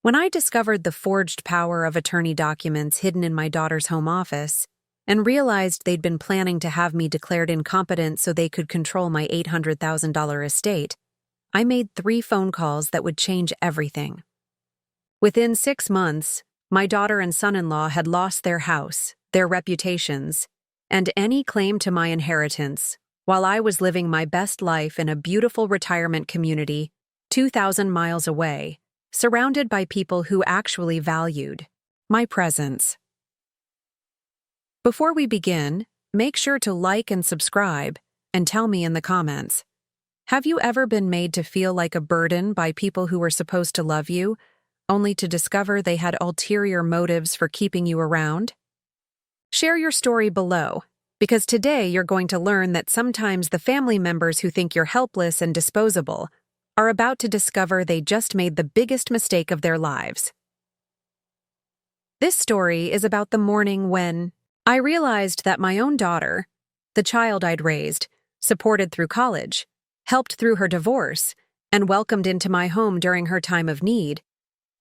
When I discovered the forged power of attorney documents hidden in my daughter's home office and realized they'd been planning to have me declared incompetent so they could control my $800,000 estate, I made 3 phone calls that would change everything. Within 6 months, my daughter and son-in-law had lost their house, their reputations, and any claim to my inheritance, while I was living my best life in a beautiful retirement community 2,000 miles away, surrounded by people who actually valued my presence. Before we begin, make sure to like and subscribe, and tell me in the comments. Have you ever been made to feel like a burden by people who were supposed to love you, only to discover they had ulterior motives for keeping you around? Share your story below, because today you're going to learn that sometimes the family members who think you're helpless and disposable are about to discover they just made the biggest mistake of their lives. This story is about the morning when I realized that my own daughter, the child I'd raised, supported through college, helped through her divorce, and welcomed into my home during her time of need,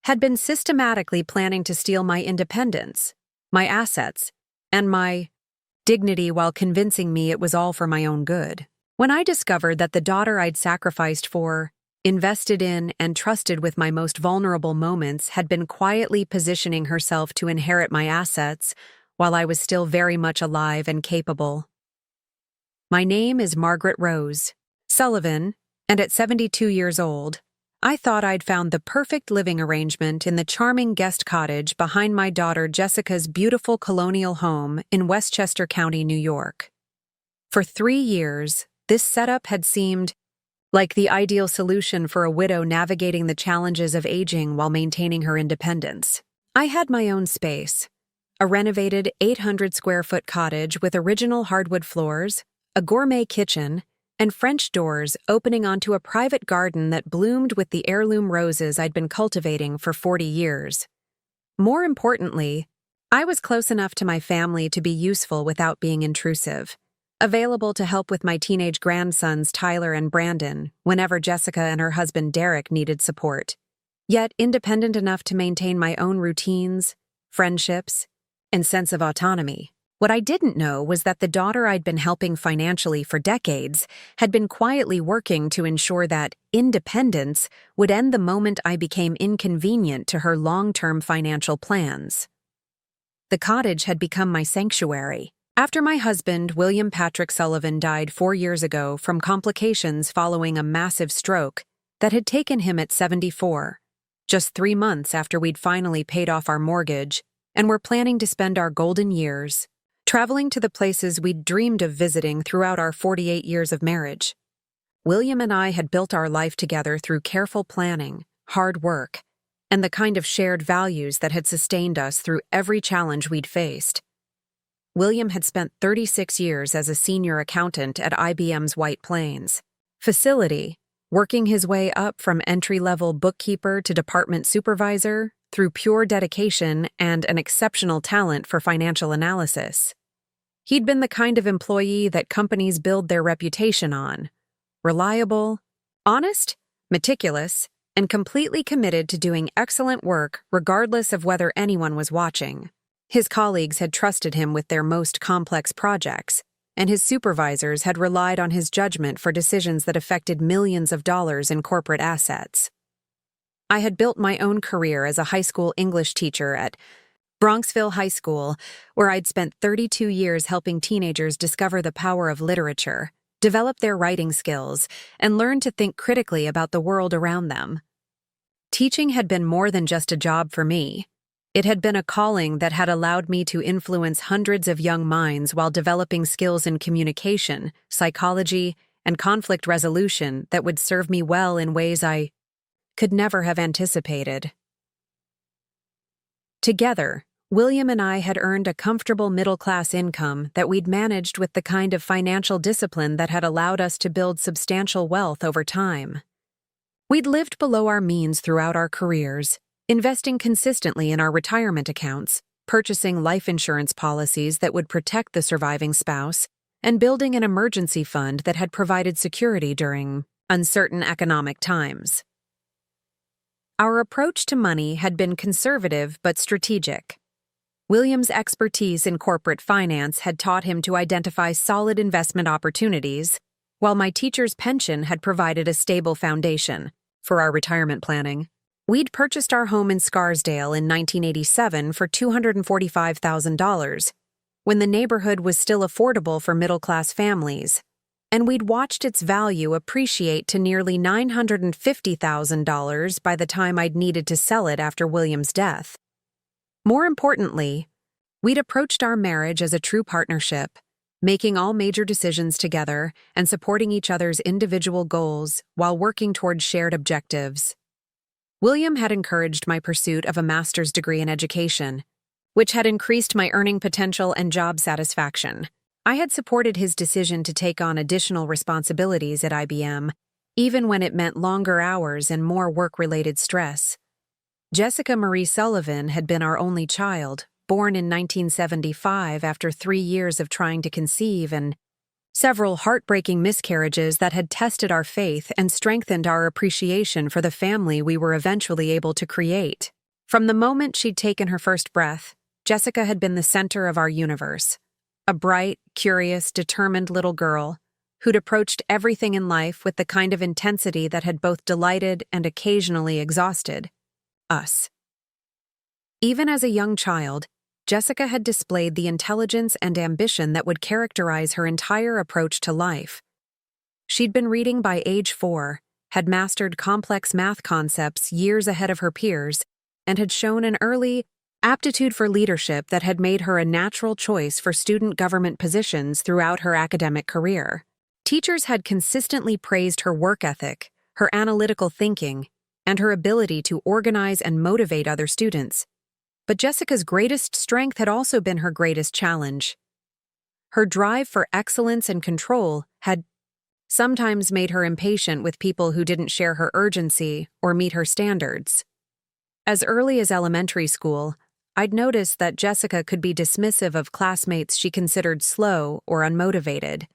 had been systematically planning to steal my independence, my assets, and my dignity while convincing me it was all for my own good. When I discovered that the daughter I'd sacrificed for, invested in, and trusted with my most vulnerable moments had been quietly positioning herself to inherit my assets while I was still very much alive and capable. My name is Margaret Rose Sullivan, and at 72 years old, I thought I'd found the perfect living arrangement in the charming guest cottage behind my daughter Jessica's beautiful colonial home in Westchester County, New York. For 3 years, this setup had seemed like the ideal solution for a widow navigating the challenges of aging while maintaining her independence. I had my own space, a renovated 800-square-foot cottage with original hardwood floors, a gourmet kitchen, and French doors opening onto a private garden that bloomed with the heirloom roses I'd been cultivating for 40 years. More importantly, I was close enough to my family to be useful without being intrusive, available to help with my teenage grandsons Tyler and Brandon whenever Jessica and her husband Derek needed support, yet independent enough to maintain my own routines, friendships, and sense of autonomy. What I didn't know was that the daughter I'd been helping financially for decades had been quietly working to ensure that independence would end the moment I became inconvenient to her long-term financial plans. The cottage had become my sanctuary. After my husband, William Patrick Sullivan, died 4 years ago from complications following a massive stroke that had taken him at 74, just 3 months after we'd finally paid off our mortgage and were planning to spend our golden years traveling to the places we'd dreamed of visiting throughout our 48 years of marriage. William and I had built our life together through careful planning, hard work, and the kind of shared values that had sustained us through every challenge we'd faced. William had spent 36 years as a senior accountant at IBM's White Plains facility, working his way up from entry-level bookkeeper to department supervisor through pure dedication and an exceptional talent for financial analysis. He'd been the kind of employee that companies build their reputation on: reliable, honest, meticulous, and completely committed to doing excellent work regardless of whether anyone was watching. His colleagues had trusted him with their most complex projects, and his supervisors had relied on his judgment for decisions that affected millions of dollars in corporate assets. I had built my own career as a high school English teacher at Bronxville High School, where I'd spent 32 years helping teenagers discover the power of literature, develop their writing skills, and learn to think critically about the world around them. Teaching had been more than just a job for me. It had been a calling that had allowed me to influence hundreds of young minds while developing skills in communication, psychology, and conflict resolution that would serve me well in ways I could never have anticipated. Together, William and I had earned a comfortable middle-class income that we'd managed with the kind of financial discipline that had allowed us to build substantial wealth over time. We'd lived below our means throughout our careers, investing consistently in our retirement accounts, purchasing life insurance policies that would protect the surviving spouse, and building an emergency fund that had provided security during uncertain economic times. Our approach to money had been conservative but strategic. William's expertise in corporate finance had taught him to identify solid investment opportunities, while my teacher's pension had provided a stable foundation for our retirement planning. We'd purchased our home in Scarsdale in 1987 for $245,000, when the neighborhood was still affordable for middle-class families, and we'd watched its value appreciate to nearly $950,000 by the time I'd needed to sell it after William's death. More importantly, we'd approached our marriage as a true partnership, making all major decisions together and supporting each other's individual goals while working towards shared objectives. William had encouraged my pursuit of a master's degree in education, which had increased my earning potential and job satisfaction. I had supported his decision to take on additional responsibilities at IBM, even when it meant longer hours and more work-related stress. Jessica Marie Sullivan had been our only child, born in 1975 after 3 years of trying to conceive and several heartbreaking miscarriages that had tested our faith and strengthened our appreciation for the family we were eventually able to create. From the moment she'd taken her first breath, Jessica had been the center of our universe. A bright, curious, determined little girl who'd approached everything in life with the kind of intensity that had both delighted and occasionally exhausted us. Even as a young child, Jessica had displayed the intelligence and ambition that would characterize her entire approach to life. She'd been reading by age 4, had mastered complex math concepts years ahead of her peers, and had shown an early aptitude for leadership that had made her a natural choice for student government positions throughout her academic career. Teachers had consistently praised her work ethic, her analytical thinking, and her ability to organize and motivate other students. But Jessica's greatest strength had also been her greatest challenge. Her drive for excellence and control had sometimes made her impatient with people who didn't share her urgency or meet her standards. As early as elementary school, I'd noticed that Jessica could be dismissive of classmates she considered slow or unmotivated,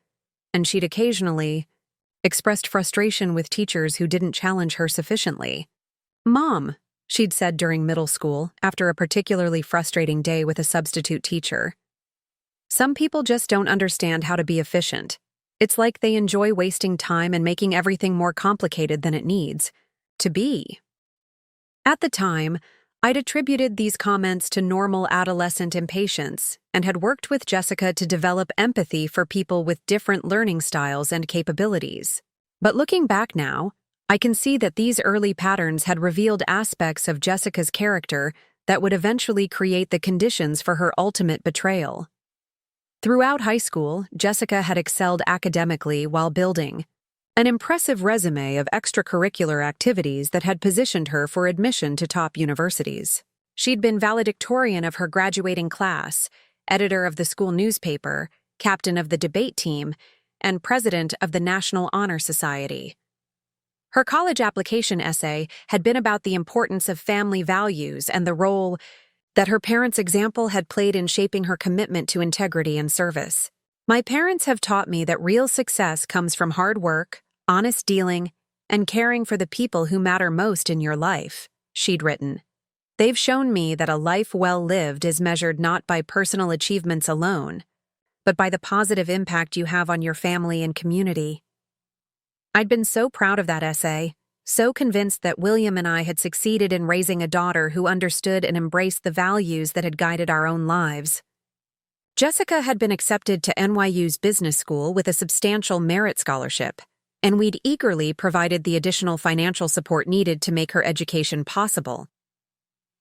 and she'd occasionally expressed frustration with teachers who didn't challenge her sufficiently. "Mom," she'd said during middle school, after a particularly frustrating day with a substitute teacher, "some people just don't understand how to be efficient. It's like they enjoy wasting time and making everything more complicated than it needs to be." At the time, I'd attributed these comments to normal adolescent impatience and had worked with Jessica to develop empathy for people with different learning styles and capabilities. But looking back now, I can see that these early patterns had revealed aspects of Jessica's character that would eventually create the conditions for her ultimate betrayal. Throughout high school, Jessica had excelled academically while building an impressive resume of extracurricular activities that had positioned her for admission to top universities. She'd been valedictorian of her graduating class, editor of the school newspaper, captain of the debate team, and president of the National Honor Society. Her college application essay had been about the importance of family values and the role that her parents' example had played in shaping her commitment to integrity and service. "My parents have taught me that real success comes from hard work, honest dealing, and caring for the people who matter most in your life," she'd written. "They've shown me that a life well lived is measured not by personal achievements alone, but by the positive impact you have on your family and community." I'd been so proud of that essay, so convinced that William and I had succeeded in raising a daughter who understood and embraced the values that had guided our own lives. Jessica had been accepted to NYU's business school with a substantial merit scholarship, and we'd eagerly provided the additional financial support needed to make her education possible.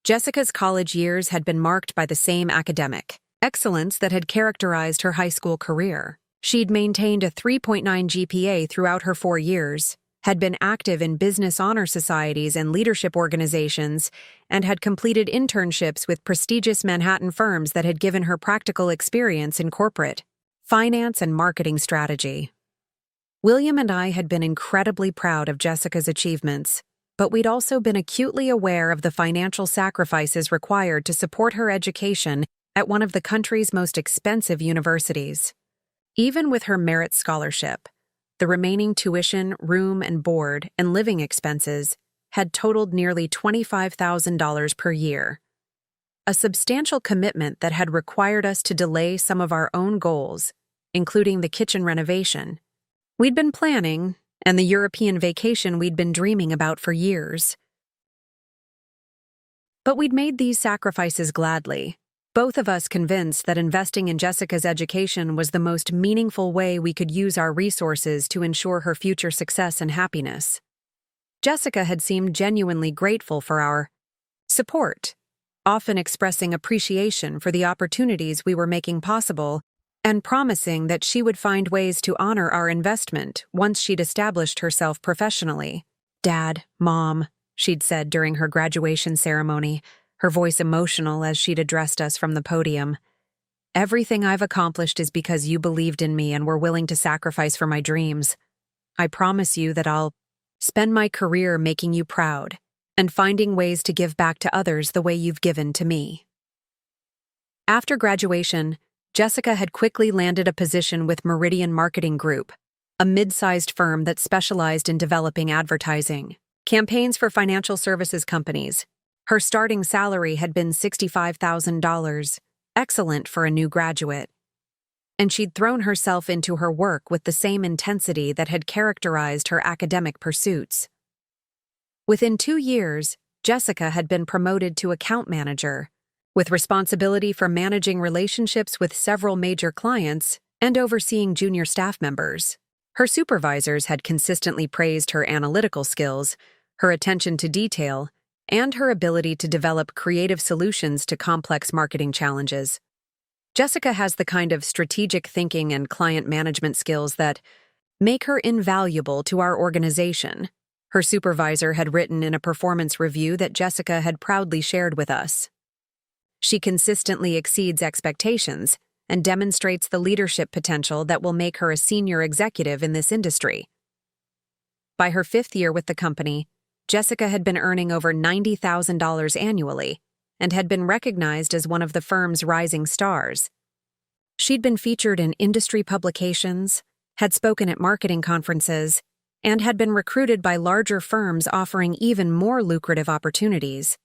Jessica's college years had been marked by the same academic excellence that had characterized her high school career. She'd maintained a 3.9 GPA throughout her 4 years, had been active in business honor societies and leadership organizations, and had completed internships with prestigious Manhattan firms that had given her practical experience in corporate finance and marketing strategy. William and I had been incredibly proud of Jessica's achievements, but we'd also been acutely aware of the financial sacrifices required to support her education at one of the country's most expensive universities. Even with her merit scholarship, the remaining tuition, room and board, and living expenses had totaled nearly $25,000 per year, a substantial commitment that had required us to delay some of our own goals, including the kitchen renovation we'd been planning and the European vacation we'd been dreaming about for years. But we'd made these sacrifices gladly, both of us convinced that investing in Jessica's education was the most meaningful way we could use our resources to ensure her future success and happiness. Jessica had seemed genuinely grateful for our support, often expressing appreciation for the opportunities we were making possible and promising that she would find ways to honor our investment once she'd established herself professionally. "Dad, Mom," she'd said during her graduation ceremony, her voice emotional as she'd addressed us from the podium. "Everything I've accomplished is because you believed in me and were willing to sacrifice for my dreams. I promise you that I'll spend my career making you proud and finding ways to give back to others the way you've given to me." After graduation, Jessica had quickly landed a position with Meridian Marketing Group, a mid-sized firm that specialized in developing advertising campaigns for financial services companies. Her starting salary had been $65,000, excellent for a new graduate, and she'd thrown herself into her work with the same intensity that had characterized her academic pursuits. Within 2 years, Jessica had been promoted to account manager, with responsibility for managing relationships with several major clients and overseeing junior staff members. Her supervisors had consistently praised her analytical skills, her attention to detail, and her ability to develop creative solutions to complex marketing challenges. Jessica has the kind of strategic thinking and client management skills that make her invaluable to our organization, her supervisor had written in a performance review that Jessica had proudly shared with us. She consistently exceeds expectations and demonstrates the leadership potential that will make her a senior executive in this industry. By her 5th year with the company, Jessica had been earning over $90,000 annually and had been recognized as one of the firm's rising stars. She'd been featured in industry publications, had spoken at marketing conferences, and had been recruited by larger firms offering even more lucrative opportunities.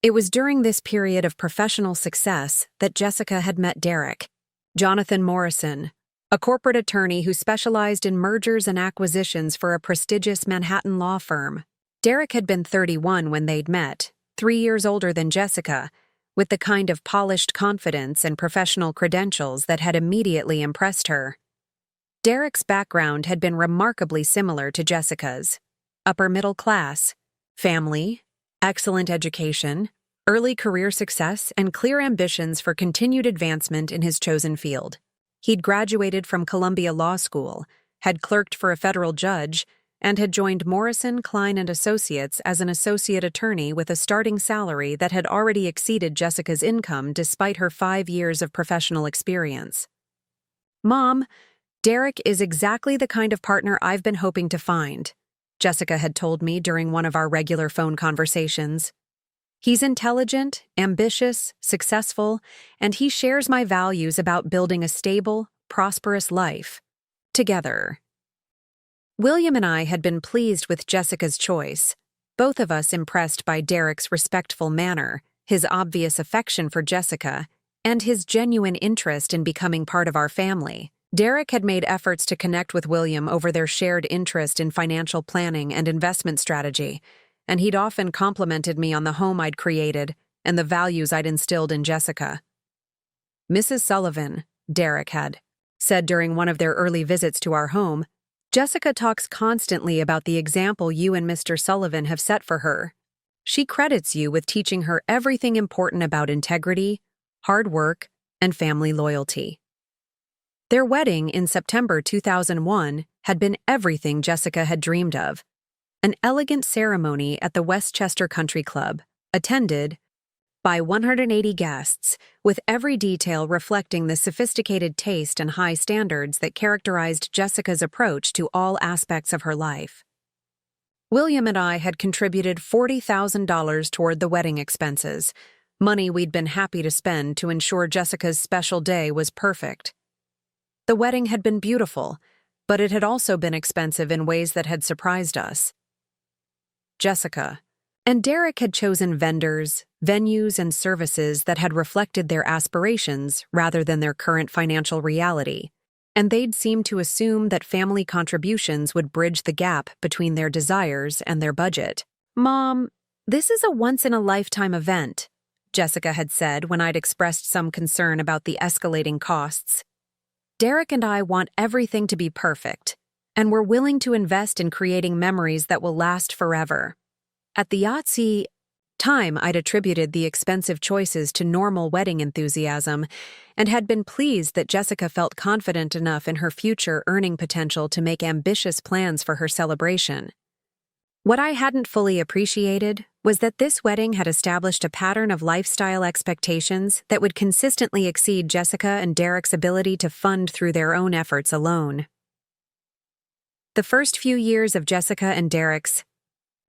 It was during this period of professional success that Jessica had met Derek, Jonathan Morrison, a corporate attorney who specialized in mergers and acquisitions for a prestigious Manhattan law firm. Derek had been 31 when they'd met, 3 years older than Jessica, with the kind of polished confidence and professional credentials that had immediately impressed her. Derek's background had been remarkably similar to Jessica's: upper middle class, family, excellent education, early career success, and clear ambitions for continued advancement in his chosen field. He'd graduated from Columbia Law School, had clerked for a federal judge, and had joined Morrison, Klein & Associates as an associate attorney with a starting salary that had already exceeded Jessica's income despite her 5 years of professional experience. "Mom, Derek is exactly the kind of partner I've been hoping to find," Jessica had told me during one of our regular phone conversations. "He's intelligent, ambitious, successful, and he shares my values about building a stable, prosperous life together." William and I had been pleased with Jessica's choice, both of us impressed by Derek's respectful manner, his obvious affection for Jessica, and his genuine interest in becoming part of our family. Derek had made efforts to connect with William over their shared interest in financial planning and investment strategy, and he'd often complimented me on the home I'd created and the values I'd instilled in Jessica. "Mrs. Sullivan," Derek had said during one of their early visits to our home, "Jessica talks constantly about the example you and Mr. Sullivan have set for her. She credits you with teaching her everything important about integrity, hard work, and family loyalty." Their wedding in September 2001 had been everything Jessica had dreamed of. An elegant ceremony at the Westchester Country Club, attended by 180 guests, with every detail reflecting the sophisticated taste and high standards that characterized Jessica's approach to all aspects of her life. William and I had contributed $40,000 toward the wedding expenses, money we'd been happy to spend to ensure Jessica's special day was perfect. The wedding had been beautiful, but it had also been expensive in ways that had surprised us. Jessica. And Derek had chosen vendors, venues, and services that had reflected their aspirations rather than their current financial reality. And they'd seemed to assume that family contributions would bridge the gap between their desires and their budget. "Mom, this is a once-in-a-lifetime event," Jessica had said when I'd expressed some concern about the escalating costs. "Derek and I want everything to be perfect, and we're willing to invest in creating memories that will last forever." At the Yahtzee time, I'd attributed the expensive choices to normal wedding enthusiasm and had been pleased that Jessica felt confident enough in her future earning potential to make ambitious plans for her celebration. What I hadn't fully appreciated was that this wedding had established a pattern of lifestyle expectations that would consistently exceed Jessica and Derek's ability to fund through their own efforts alone. The first few years of Jessica and Derek's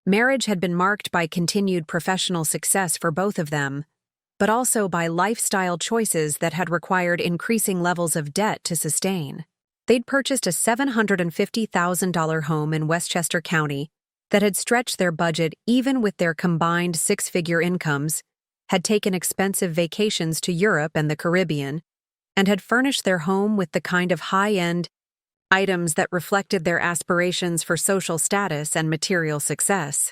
marriage had been marked by continued professional success for both of them, but also by lifestyle choices that had required increasing levels of debt to sustain. They'd purchased a $750,000 home in Westchester County that had stretched their budget even with their combined six-figure incomes, had taken expensive vacations to Europe and the Caribbean, and had furnished their home with the kind of high-end items that reflected their aspirations for social status and material success.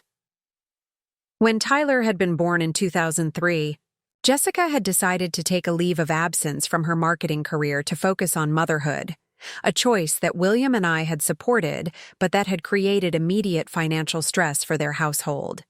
When Tyler had been born in 2003, Jessica had decided to take a leave of absence from her marketing career to focus on motherhood, a choice that William and I had supported, but that had created immediate financial stress for their household.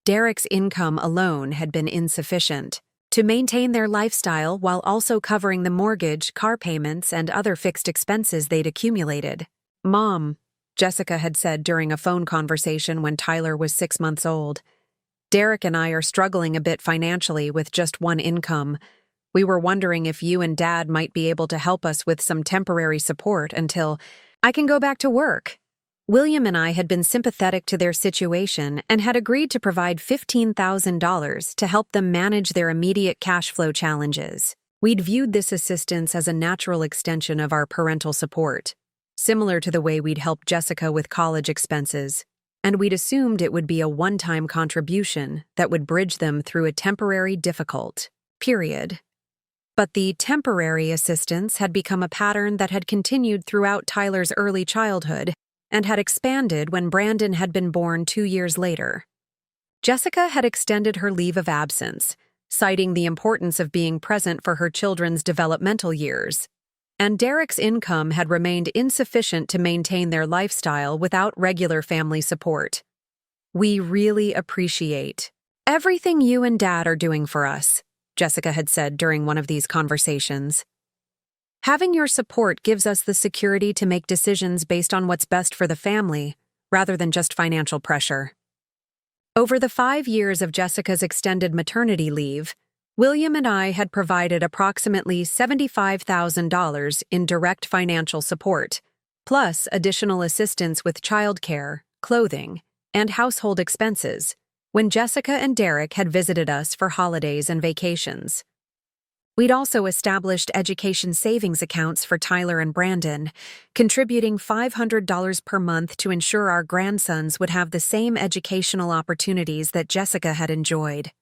Derek's income alone had been insufficient to maintain their lifestyle while also covering the mortgage, car payments, and other fixed expenses they'd accumulated. "Mom," Jessica had said during a phone conversation when Tyler was 6 months old, "Derek and I are struggling a bit financially with just one income. We were wondering if you and Dad might be able to help us with some temporary support until I can go back to work." William and I had been sympathetic to their situation and had agreed to provide $15,000 to help them manage their immediate cash flow challenges. We'd viewed this assistance as a natural extension of our parental support, similar to the way we'd helped Jessica with college expenses, and we'd assumed it would be a one-time contribution that would bridge them through a temporary difficult period. But the temporary assistance had become a pattern that had continued throughout Tyler's early childhood and had expanded when Brandon had been born 2 years later. Jessica had extended her leave of absence, citing the importance of being present for her children's developmental years, and Derek's income had remained insufficient to maintain their lifestyle without regular family support. "We really appreciate everything you and Dad are doing for us," Jessica had said during one of these conversations. "Having your support gives us the security to make decisions based on what's best for the family, rather than just financial pressure." Over the 5 years of Jessica's extended maternity leave, William and I had provided approximately $75,000 in direct financial support, plus additional assistance with childcare, clothing, and household expenses, when Jessica and Derek had visited us for holidays and vacations. We'd also established education savings accounts for Tyler and Brandon, contributing $500 per month to ensure our grandsons would have the same educational opportunities that Jessica had enjoyed.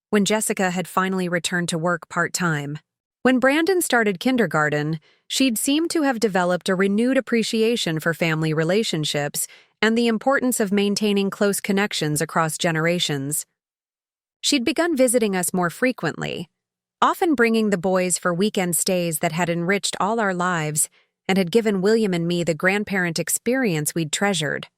When Jessica had finally returned to work part-time, when Brandon started kindergarten, she'd seemed to have developed a renewed appreciation for family relationships and the importance of maintaining close connections across generations. She'd begun visiting us more frequently, often bringing the boys for weekend stays that had enriched all our lives and had given William and me the grandparent experience we'd treasured.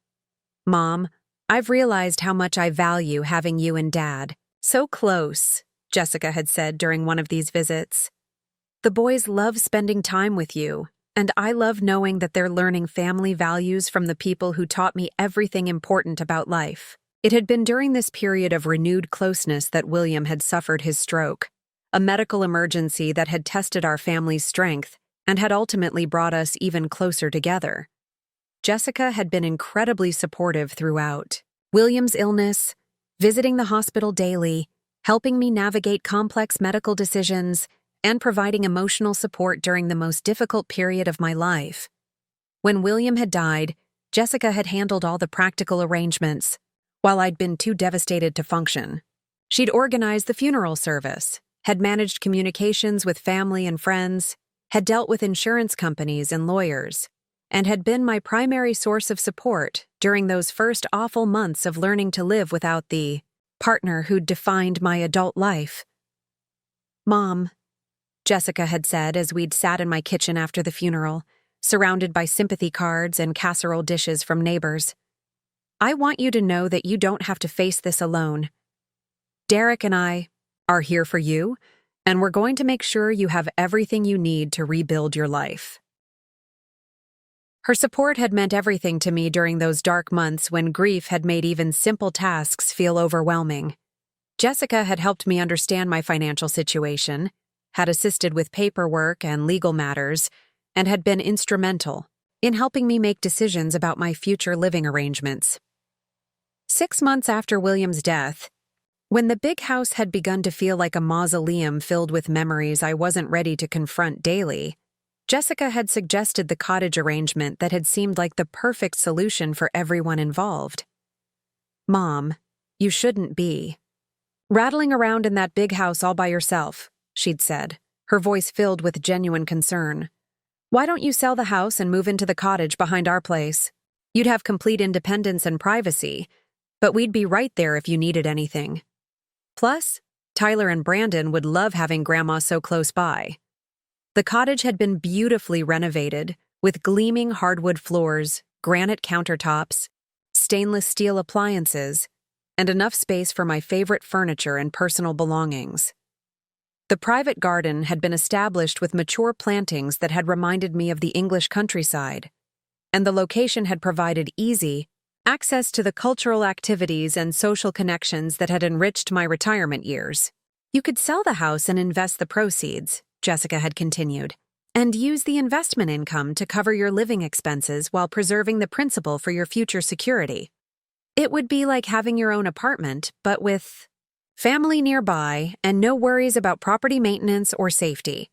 "Mom, I've realized how much I value having you and Dad so close," Jessica had said during one of these visits. "The boys love spending time with you, and I love knowing that they're learning family values from the people who taught me everything important about life." It had been during this period of renewed closeness that William had suffered his stroke, a medical emergency that had tested our family's strength and had ultimately brought us even closer together. Jessica had been incredibly supportive throughout William's illness, visiting the hospital daily, helping me navigate complex medical decisions, and providing emotional support during the most difficult period of my life. When William had died, Jessica had handled all the practical arrangements, while I'd been too devastated to function. She'd organized the funeral service, had managed communications with family and friends, had dealt with insurance companies and lawyers, and had been my primary source of support during those first awful months of learning to live without the partner who'd defined my adult life. "Mom," Jessica had said as we'd sat in my kitchen after the funeral, surrounded by sympathy cards and casserole dishes from neighbors, "I want you to know that you don't have to face this alone. Derek and I are here for you, and we're going to make sure you have everything you need to rebuild your life." Her support had meant everything to me during those dark months when grief had made even simple tasks feel overwhelming. Jessica had helped me understand my financial situation, had assisted with paperwork and legal matters, and had been instrumental in helping me make decisions about my future living arrangements. 6 months after William's death, when the big house had begun to feel like a mausoleum filled with memories I wasn't ready to confront daily, Jessica had suggested the cottage arrangement that had seemed like the perfect solution for everyone involved. "Mom, you shouldn't be rattling around in that big house all by yourself," she'd said, her voice filled with genuine concern. "Why don't you sell the house and move into the cottage behind our place? You'd have complete independence and privacy, but we'd be right there if you needed anything. Plus, Tyler and Brandon would love having Grandma so close by." The cottage had been beautifully renovated, with gleaming hardwood floors, granite countertops, stainless steel appliances, and enough space for my favorite furniture and personal belongings. The private garden had been established with mature plantings that had reminded me of the English countryside, and the location had provided easy access to the cultural activities and social connections that had enriched my retirement years. "You could sell the house and invest the proceeds," Jessica had continued, "and use the investment income to cover your living expenses while preserving the principal for your future security. It would be like having your own apartment, but with family nearby and no worries about property maintenance or safety."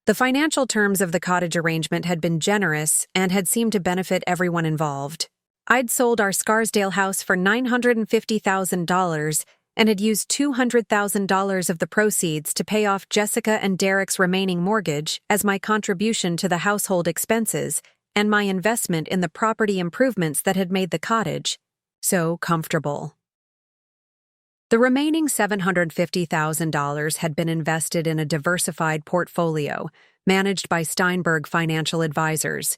The financial terms of the cottage arrangement had been generous and had seemed to benefit everyone involved. I'd sold our Scarsdale house for $950,000 and had used $200,000 of the proceeds to pay off Jessica and Derek's remaining mortgage as my contribution to the household expenses and my investment in the property improvements that had made the cottage so comfortable. The remaining $750,000 had been invested in a diversified portfolio managed by Steinberg Financial Advisors,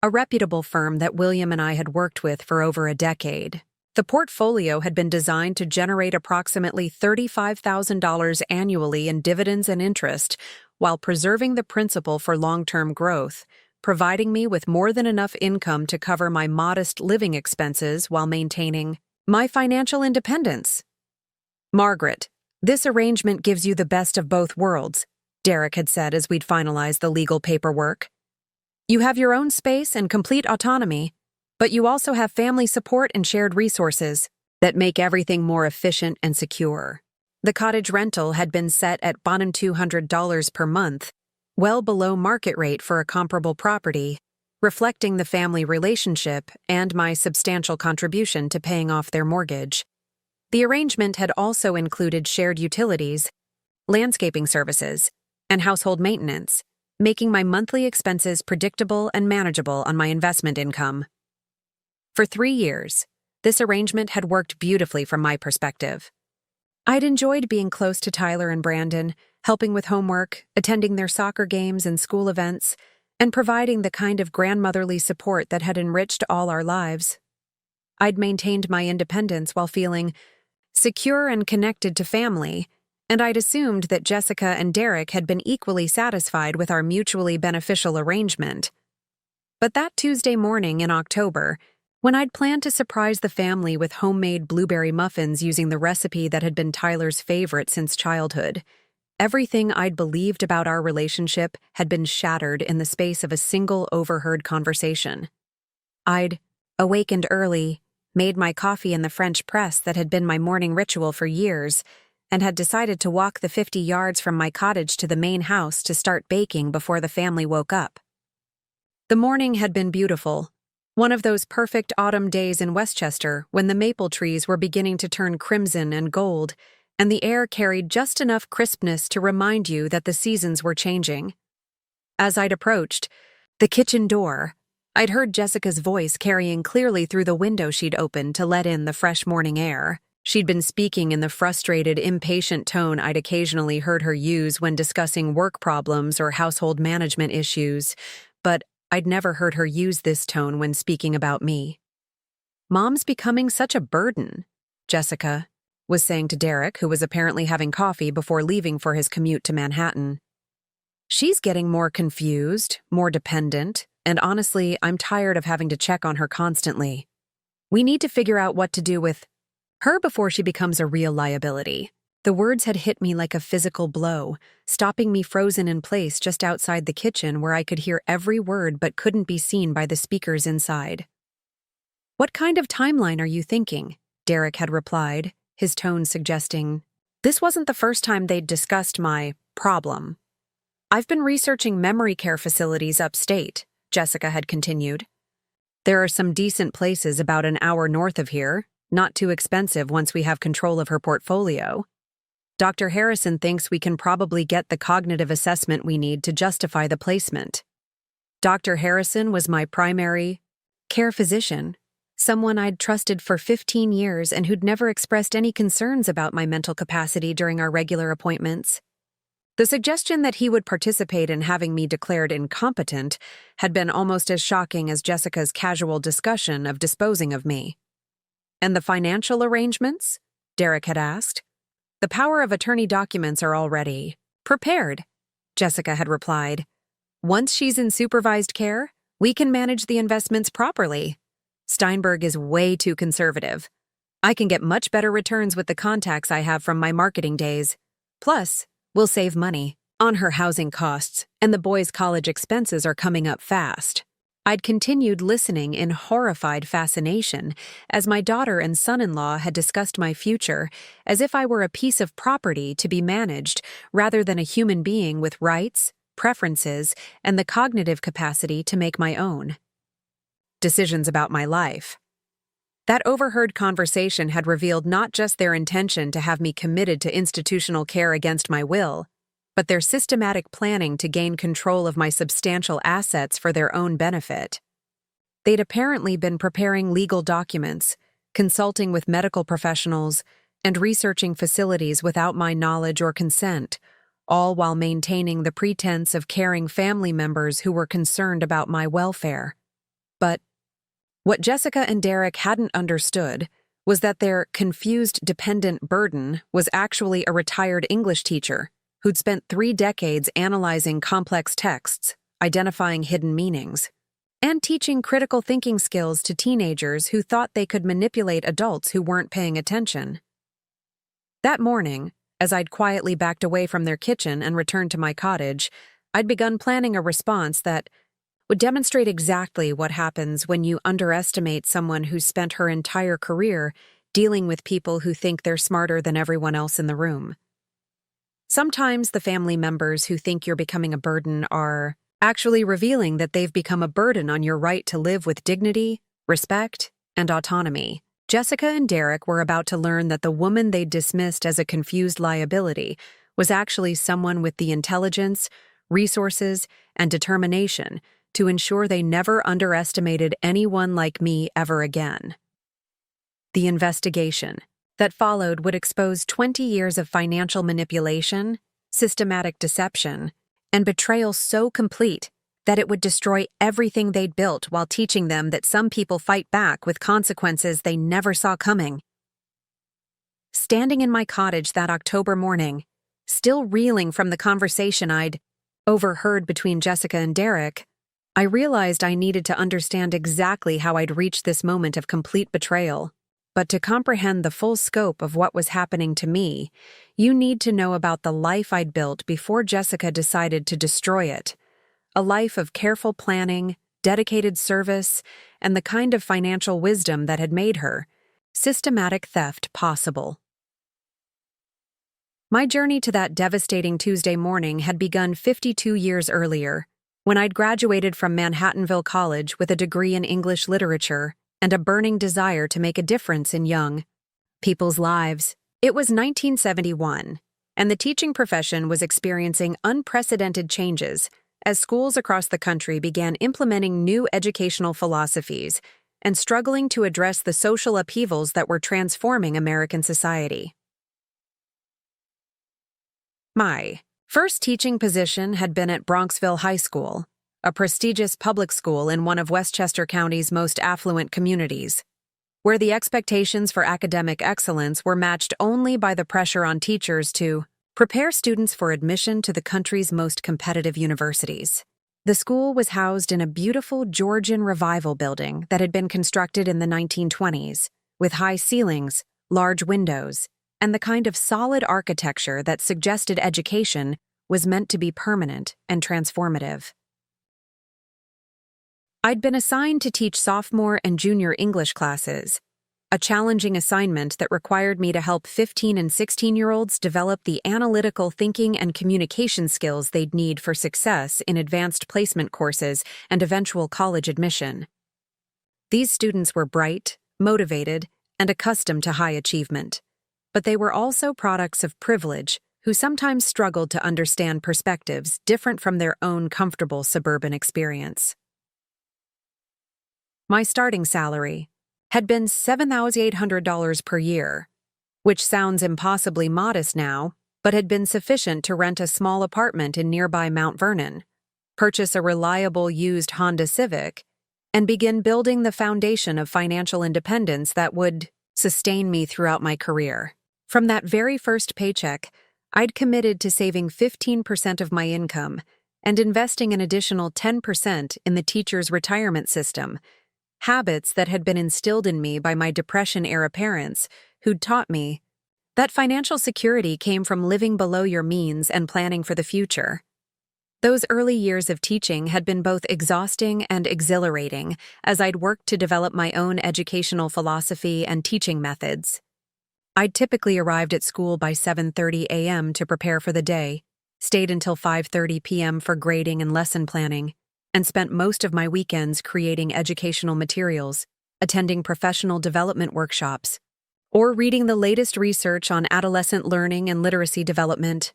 a reputable firm that William and I had worked with for over a decade. The portfolio had been designed to generate approximately $35,000 annually in dividends and interest while preserving the principal for long-term growth, providing me with more than enough income to cover my modest living expenses while maintaining my financial independence. "Margaret, this arrangement gives you the best of both worlds," Derek had said as we'd finalized the legal paperwork. "You have your own space and complete autonomy, but you also have family support and shared resources that make everything more efficient and secure." The cottage rental had been set at bottom $200 per month, well below market rate for a comparable property, reflecting the family relationship and my substantial contribution to paying off their mortgage. The arrangement had also included shared utilities, landscaping services, and household maintenance, making my monthly expenses predictable and manageable on my investment income. For 3 years, this arrangement had worked beautifully from my perspective. I'd enjoyed being close to Tyler and Brandon, helping with homework, attending their soccer games and school events, and providing the kind of grandmotherly support that had enriched all our lives. I'd maintained my independence while feeling secure and connected to family, and I'd assumed that Jessica and Derek had been equally satisfied with our mutually beneficial arrangement. But that Tuesday morning in October, when I'd planned to surprise the family with homemade blueberry muffins using the recipe that had been Tyler's favorite since childhood, everything I'd believed about our relationship had been shattered in the space of a single overheard conversation. I'd awakened early, made my coffee in the French press that had been my morning ritual for years, and had decided to walk the 50 yards from my cottage to the main house to start baking before the family woke up. The morning had been beautiful, One of those perfect autumn days in Westchester when the maple trees were beginning to turn crimson and gold, and the air carried just enough crispness to remind you that the seasons were changing. As I'd approached the kitchen door, I'd heard Jessica's voice carrying clearly through the window she'd opened to let in the fresh morning air. She'd been speaking in the frustrated, impatient tone I'd occasionally heard her use when discussing work problems or household management issues, but I'd never heard her use this tone when speaking about me. "Mom's becoming such a burden," Jessica was saying to Derek, who was apparently having coffee before leaving for his commute to Manhattan. "She's getting more confused, more dependent, and honestly, I'm tired of having to check on her constantly. We need to figure out what to do with her before she becomes a real liability." The words had hit me like a physical blow, stopping me frozen in place just outside the kitchen where I could hear every word but couldn't be seen by the speakers inside. "What kind of timeline are you thinking?" Derek had replied, his tone suggesting this wasn't the first time they'd discussed my problem. "I've been researching memory care facilities upstate," Jessica had continued. "There are some decent places about an hour north of here, not too expensive once we have control of her portfolio. Dr. Harrison thinks we can probably get the cognitive assessment we need to justify the placement." Dr. Harrison was my primary care physician, someone I'd trusted for 15 years and who'd never expressed any concerns about my mental capacity during our regular appointments. The suggestion that he would participate in having me declared incompetent had been almost as shocking as Jessica's casual discussion of disposing of me. "And the financial arrangements?" Derek had asked. "The power of attorney documents are already prepared," Jessica had replied. "Once she's in supervised care, we can manage the investments properly. Steinberg is way too conservative. I can get much better returns with the contacts I have from my marketing days. Plus, we'll save money on her housing costs, and the boys' college expenses are coming up fast." I'd continued listening in horrified fascination as my daughter and son-in-law had discussed my future as if I were a piece of property to be managed rather than a human being with rights, preferences, and the cognitive capacity to make my own decisions about my life. That overheard conversation had revealed not just their intention to have me committed to institutional care against my will, but their systematic planning to gain control of my substantial assets for their own benefit. They'd apparently been preparing legal documents, consulting with medical professionals, and researching facilities without my knowledge or consent, all while maintaining the pretense of caring family members who were concerned about my welfare. But what Jessica and Derek hadn't understood was that their confused dependent burden was actually a retired English teacher who'd spent 3 decades analyzing complex texts, identifying hidden meanings, and teaching critical thinking skills to teenagers who thought they could manipulate adults who weren't paying attention. That morning, as I'd quietly backed away from their kitchen and returned to my cottage, I'd begun planning a response that would demonstrate exactly what happens when you underestimate someone who's spent her entire career dealing with people who think they're smarter than everyone else in the room. Sometimes the family members who think you're becoming a burden are actually revealing that they've become a burden on your right to live with dignity, respect, and autonomy. Jessica and Derek were about to learn that the woman they'd dismissed as a confused liability was actually someone with the intelligence, resources, and determination to ensure they never underestimated anyone like me ever again. The investigation that followed would expose 20 years of financial manipulation, systematic deception, and betrayal so complete that it would destroy everything they'd built while teaching them that some people fight back with consequences they never saw coming. Standing in my cottage that October morning, still reeling from the conversation I'd overheard between Jessica and Derek, I realized I needed to understand exactly how I'd reached this moment of complete betrayal. But to comprehend the full scope of what was happening to me, you need to know about the life I'd built before Jessica decided to destroy it. A life of careful planning, dedicated service, and the kind of financial wisdom that had made her systematic theft possible. My journey to that devastating Tuesday morning had begun 52 years earlier, When I'd graduated from Manhattanville College with a degree in English literature and a burning desire to make a difference in young people's lives. It was 1971, and the teaching profession was experiencing unprecedented changes as schools across the country began implementing new educational philosophies and struggling to address the social upheavals that were transforming American society. My first teaching position had been at Bronxville High School, a prestigious public school in one of Westchester County's most affluent communities, where the expectations for academic excellence were matched only by the pressure on teachers to prepare students for admission to the country's most competitive universities. The school was housed in a beautiful Georgian Revival building that had been constructed in the 1920s, with high ceilings, large windows, and the kind of solid architecture that suggested education was meant to be permanent and transformative. I'd been assigned to teach sophomore and junior English classes, a challenging assignment that required me to help 15 and 16-year-olds develop the analytical thinking and communication skills they'd need for success in advanced placement courses and eventual college admission. These students were bright, motivated, and accustomed to high achievement, but they were also products of privilege who sometimes struggled to understand perspectives different from their own comfortable suburban experience. My starting salary had been $7,800 per year, which sounds impossibly modest now, but had been sufficient to rent a small apartment in nearby Mount Vernon, purchase a reliable used Honda Civic, and begin building the foundation of financial independence that would sustain me throughout my career. From that very first paycheck, I'd committed to saving 15% of my income and investing an additional 10% in the teacher's retirement system, habits that had been instilled in me by my Depression-era parents, who'd taught me that financial security came from living below your means and planning for the future. Those early years of teaching had been both exhausting and exhilarating as I'd worked to develop my own educational philosophy and teaching methods. I'd typically arrived at school by 7:30 a.m. to prepare for the day, stayed until 5:30 p.m. for grading and lesson planning, and spent most of my weekends creating educational materials, attending professional development workshops, or reading the latest research on adolescent learning and literacy development.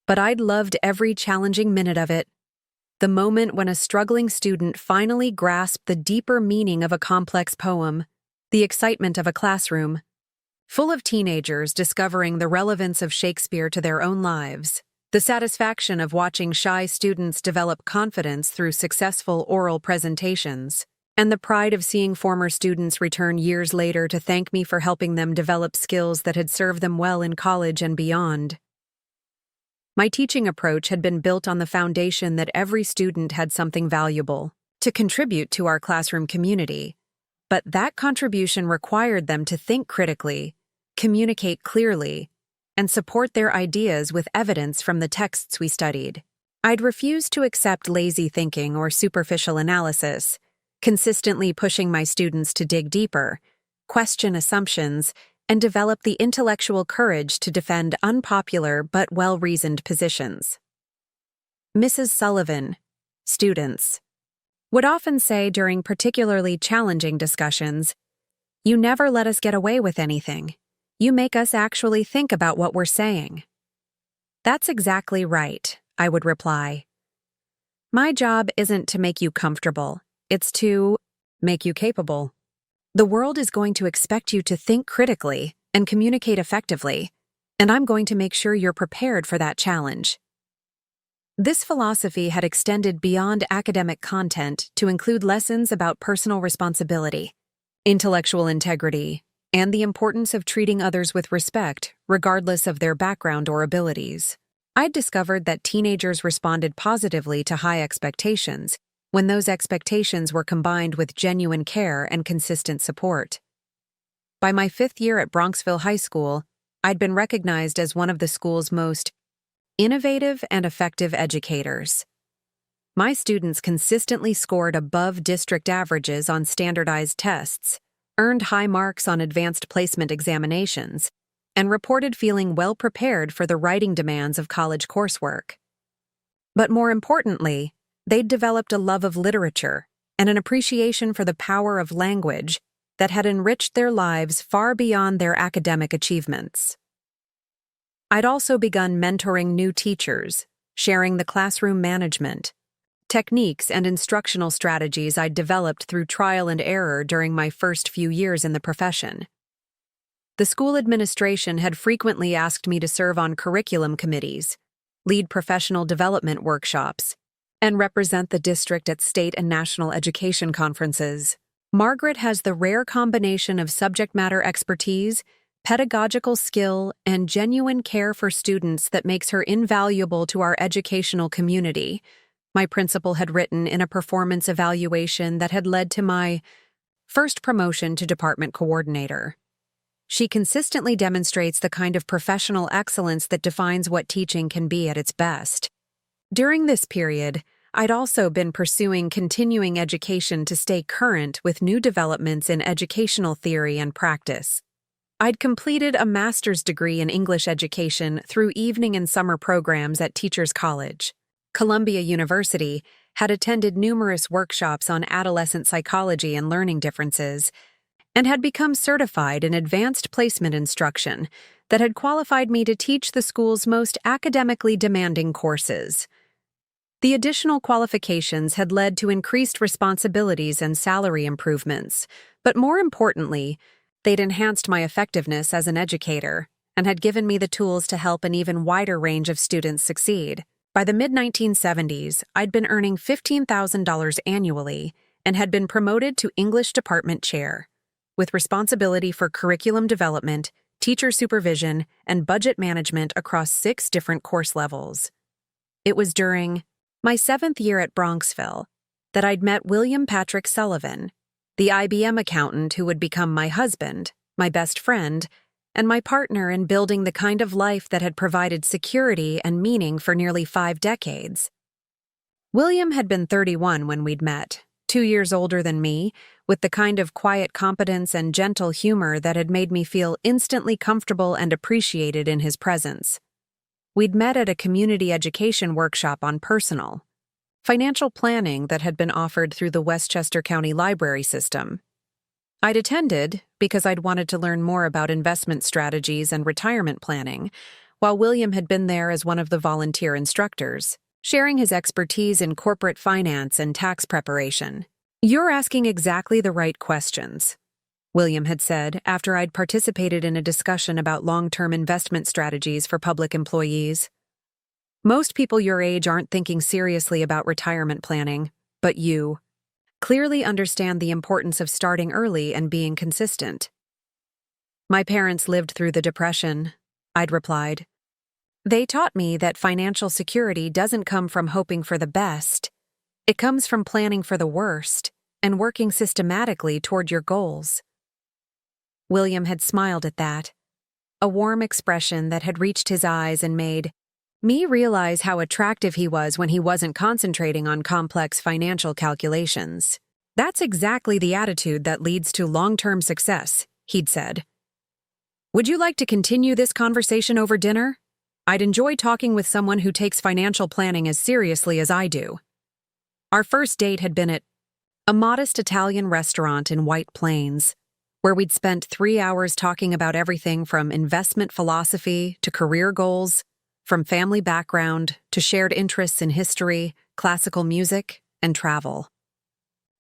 But I'd loved every challenging minute of it. The moment when a struggling student finally grasped the deeper meaning of a complex poem, the excitement of a classroom, full of teenagers discovering the relevance of Shakespeare to their own lives, the satisfaction of watching shy students develop confidence through successful oral presentations, and the pride of seeing former students return years later to thank me for helping them develop skills that had served them well in college and beyond. My teaching approach had been built on the foundation that every student had something valuable to contribute to our classroom community, but that contribution required them to think critically, communicate clearly, and support their ideas with evidence from the texts we studied. I'd refused to accept lazy thinking or superficial analysis, consistently pushing my students to dig deeper, question assumptions, and develop the intellectual courage to defend unpopular but well-reasoned positions. Mrs. Sullivan, students, would often say during particularly challenging discussions, "You never let us get away with anything. You make us actually think about what we're saying." "That's exactly right," I would reply. "My job isn't to make you comfortable, it's to make you capable. The world is going to expect you to think critically and communicate effectively, and I'm going to make sure you're prepared for that challenge." This philosophy had extended beyond academic content to include lessons about personal responsibility, intellectual integrity, and the importance of treating others with respect, regardless of their background or abilities. I'd discovered that teenagers responded positively to high expectations when those expectations were combined with genuine care and consistent support. By my 5th year at Bronxville High School, I'd been recognized as one of the school's most innovative and effective educators. My students consistently scored above district averages on standardized tests, earned high marks on advanced placement examinations, and reported feeling well prepared for the writing demands of college coursework. But more importantly, They'd developed a love of literature and an appreciation for the power of language that had enriched their lives far beyond their academic achievements. I'd also begun mentoring new teachers, sharing the classroom management, techniques and instructional strategies I'd developed through trial and error during my first few years in the profession. The school administration had frequently asked me to serve on curriculum committees, lead professional development workshops, and represent the district at state and national education conferences. Margaret has the rare combination of subject matter expertise, pedagogical skill, and genuine care for students that makes her invaluable to our educational community, my principal had written in a performance evaluation that had led to my first promotion to department coordinator. She consistently demonstrates the kind of professional excellence that defines what teaching can be at its best. During this period, I'd also been pursuing continuing education to stay current with new developments in educational theory and practice. I'd completed a master's degree in English education through evening and summer programs at Teachers College. Columbia University had attended numerous workshops on adolescent psychology and learning differences, and had become certified in advanced placement instruction that had qualified me to teach the school's most academically demanding courses. The additional qualifications had led to increased responsibilities and salary improvements, but more importantly, they'd enhanced my effectiveness as an educator and had given me the tools to help an even wider range of students succeed. By the mid-1970s, I'd been earning $15,000 annually and had been promoted to English department chair, with responsibility for curriculum development, teacher supervision, and budget management across 6 different course levels. It was during my 7th year at Bronxville that I'd met William Patrick Sullivan, the IBM accountant who would become my husband, my best friend, and my partner in building the kind of life that had provided security and meaning for nearly 5 decades. William had been 31 when we'd met, 2 years older than me, with the kind of quiet competence and gentle humor that had made me feel instantly comfortable and appreciated in his presence. We'd met at a community education workshop on personal financial planning that had been offered through the Westchester County Library System. I'd attended because I'd wanted to learn more about investment strategies and retirement planning, while William had been there as one of the volunteer instructors, sharing his expertise in corporate finance and tax preparation. "You're asking exactly the right questions," William had said after I'd participated in a discussion about long-term investment strategies for public employees. "Most people your age aren't thinking seriously about retirement planning, but you clearly understand the importance of starting early and being consistent." "My parents lived through the Depression," I'd replied. "They taught me that financial security doesn't come from hoping for the best. It comes from planning for the worst and working systematically toward your goals." William had smiled at that, a warm expression that had reached his eyes and made me realize how attractive he was when he wasn't concentrating on complex financial calculations. "That's exactly the attitude that leads to long-term success," he'd said. "Would you like to continue this conversation over dinner? I'd enjoy talking with someone who takes financial planning as seriously as I do." Our first date had been at a modest Italian restaurant in White Plains, where we'd spent 3 hours talking about everything from investment philosophy to career goals, from family background to shared interests in history, classical music, and travel.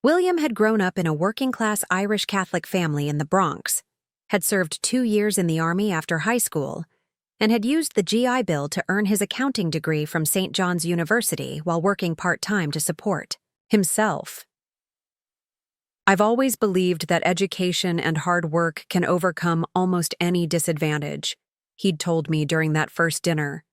William had grown up in a working-class Irish Catholic family in the Bronx, had served 2 years in the Army after high school, and had used the GI Bill to earn his accounting degree from St. John's University while working part-time to support himself. "I've always believed that education and hard work can overcome almost any disadvantage," he'd told me during that first dinner.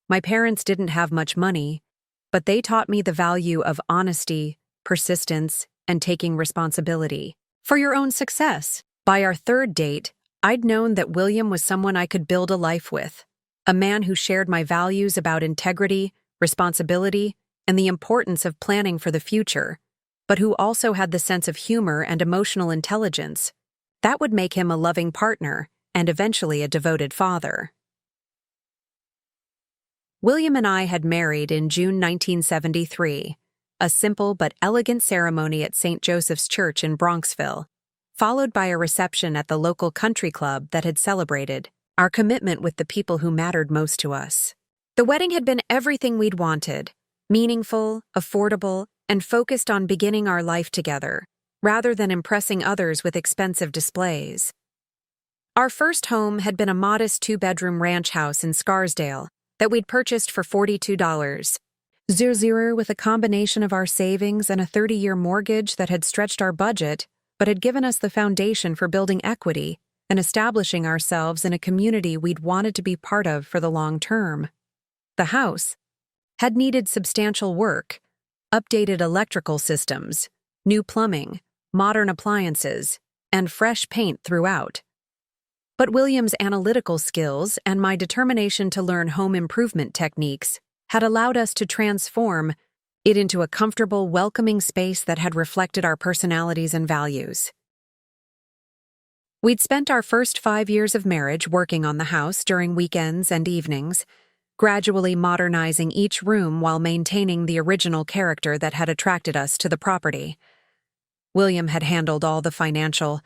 "My parents didn't have much money, but they taught me the value of honesty, persistence, and taking responsibility for your own success." By our third date, I'd known that William was someone I could build a life with, a man who shared my values about integrity, responsibility, and the importance of planning for the future, but who also had the sense of humor and emotional intelligence. That would make him a loving partner and eventually a devoted father. William and I had married in June 1973, a simple but elegant ceremony at St. Joseph's Church in Bronxville, followed by a reception at the local country club that had celebrated our commitment with the people who mattered most to us. The wedding had been everything we'd wanted: meaningful, affordable, and focused on beginning our life together, rather than impressing others with expensive displays. Our first home had been a modest 2-bedroom ranch house in Scarsdale that we'd purchased for $42,000, with a combination of our savings and a 30-year mortgage that had stretched our budget but had given us the foundation for building equity and establishing ourselves in a community we'd wanted to be part of for the long term. The house had needed substantial work: updated electrical systems, new plumbing, modern appliances, and fresh paint throughout. But William's analytical skills and my determination to learn home improvement techniques had allowed us to transform it into a comfortable, welcoming space that had reflected our personalities and values. We'd spent our first 5 years of marriage working on the house during weekends and evenings, gradually modernizing each room while maintaining the original character that had attracted us to the property. William had handled all the financial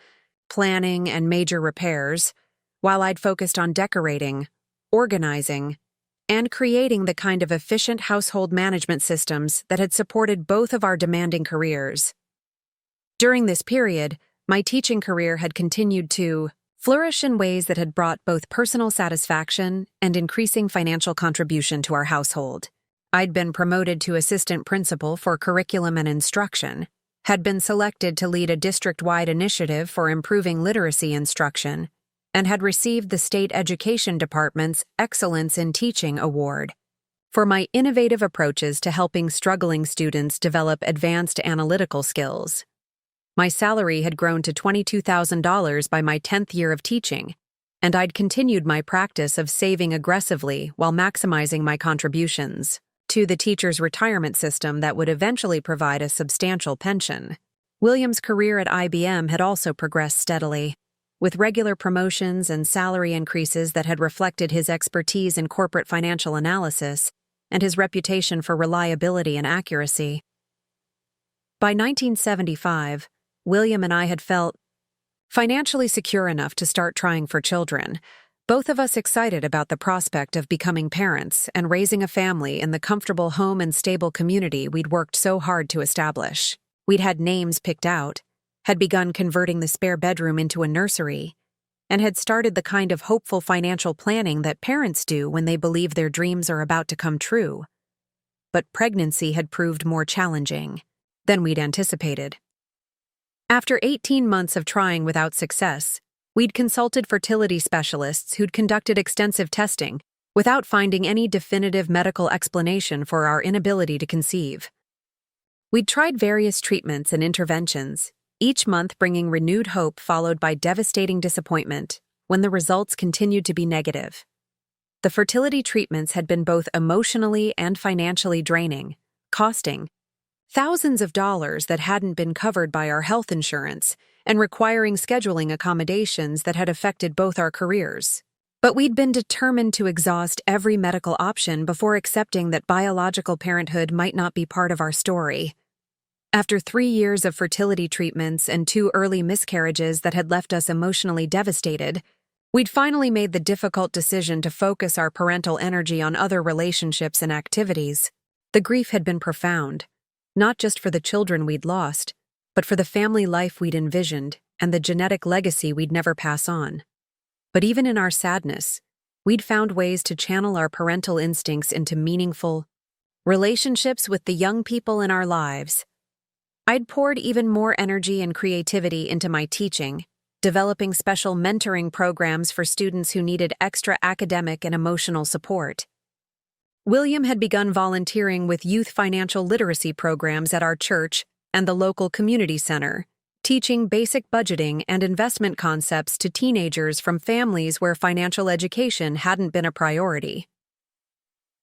planning and major repairs, while I'd focused on decorating, organizing, and creating the kind of efficient household management systems that had supported both of our demanding careers. During this period, my teaching career had continued to flourish in ways that had brought both personal satisfaction and increasing financial contribution to our household. I'd been promoted to assistant principal for curriculum and instruction, had been selected to lead a district-wide initiative for improving literacy instruction, and had received the State Education Department's Excellence in Teaching Award for my innovative approaches to helping struggling students develop advanced analytical skills. My salary had grown to $22,000 by my 10th year of teaching, and I'd continued my practice of saving aggressively while maximizing my contributions to the teacher's retirement system that would eventually provide a substantial pension. William's career at IBM had also progressed steadily, with regular promotions and salary increases that had reflected his expertise in corporate financial analysis and his reputation for reliability and accuracy. By 1975, William and I had felt financially secure enough to start trying for children, both of us excited about the prospect of becoming parents and raising a family in the comfortable home and stable community we'd worked so hard to establish. We'd had names picked out, had begun converting the spare bedroom into a nursery, and had started the kind of hopeful financial planning that parents do when they believe their dreams are about to come true. But pregnancy had proved more challenging than we'd anticipated. After 18 months of trying without success, we'd consulted fertility specialists who'd conducted extensive testing without finding any definitive medical explanation for our inability to conceive. We'd tried various treatments and interventions, each month bringing renewed hope followed by devastating disappointment when the results continued to be negative. The fertility treatments had been both emotionally and financially draining, costing thousands of dollars that hadn't been covered by our health insurance and requiring scheduling accommodations that had affected both our careers. But we'd been determined to exhaust every medical option before accepting that biological parenthood might not be part of our story. After 3 years of fertility treatments and 2 early miscarriages that had left us emotionally devastated, we'd finally made the difficult decision to focus our parental energy on other relationships and activities. The grief had been profound, not just for the children we'd lost, but for the family life we'd envisioned and the genetic legacy we'd never pass on. But even in our sadness, we'd found ways to channel our parental instincts into meaningful relationships with the young people in our lives. I'd poured even more energy and creativity into my teaching, developing special mentoring programs for students who needed extra academic and emotional support. William had begun volunteering with youth financial literacy programs at our church and the local community center, teaching basic budgeting and investment concepts to teenagers from families where financial education hadn't been a priority.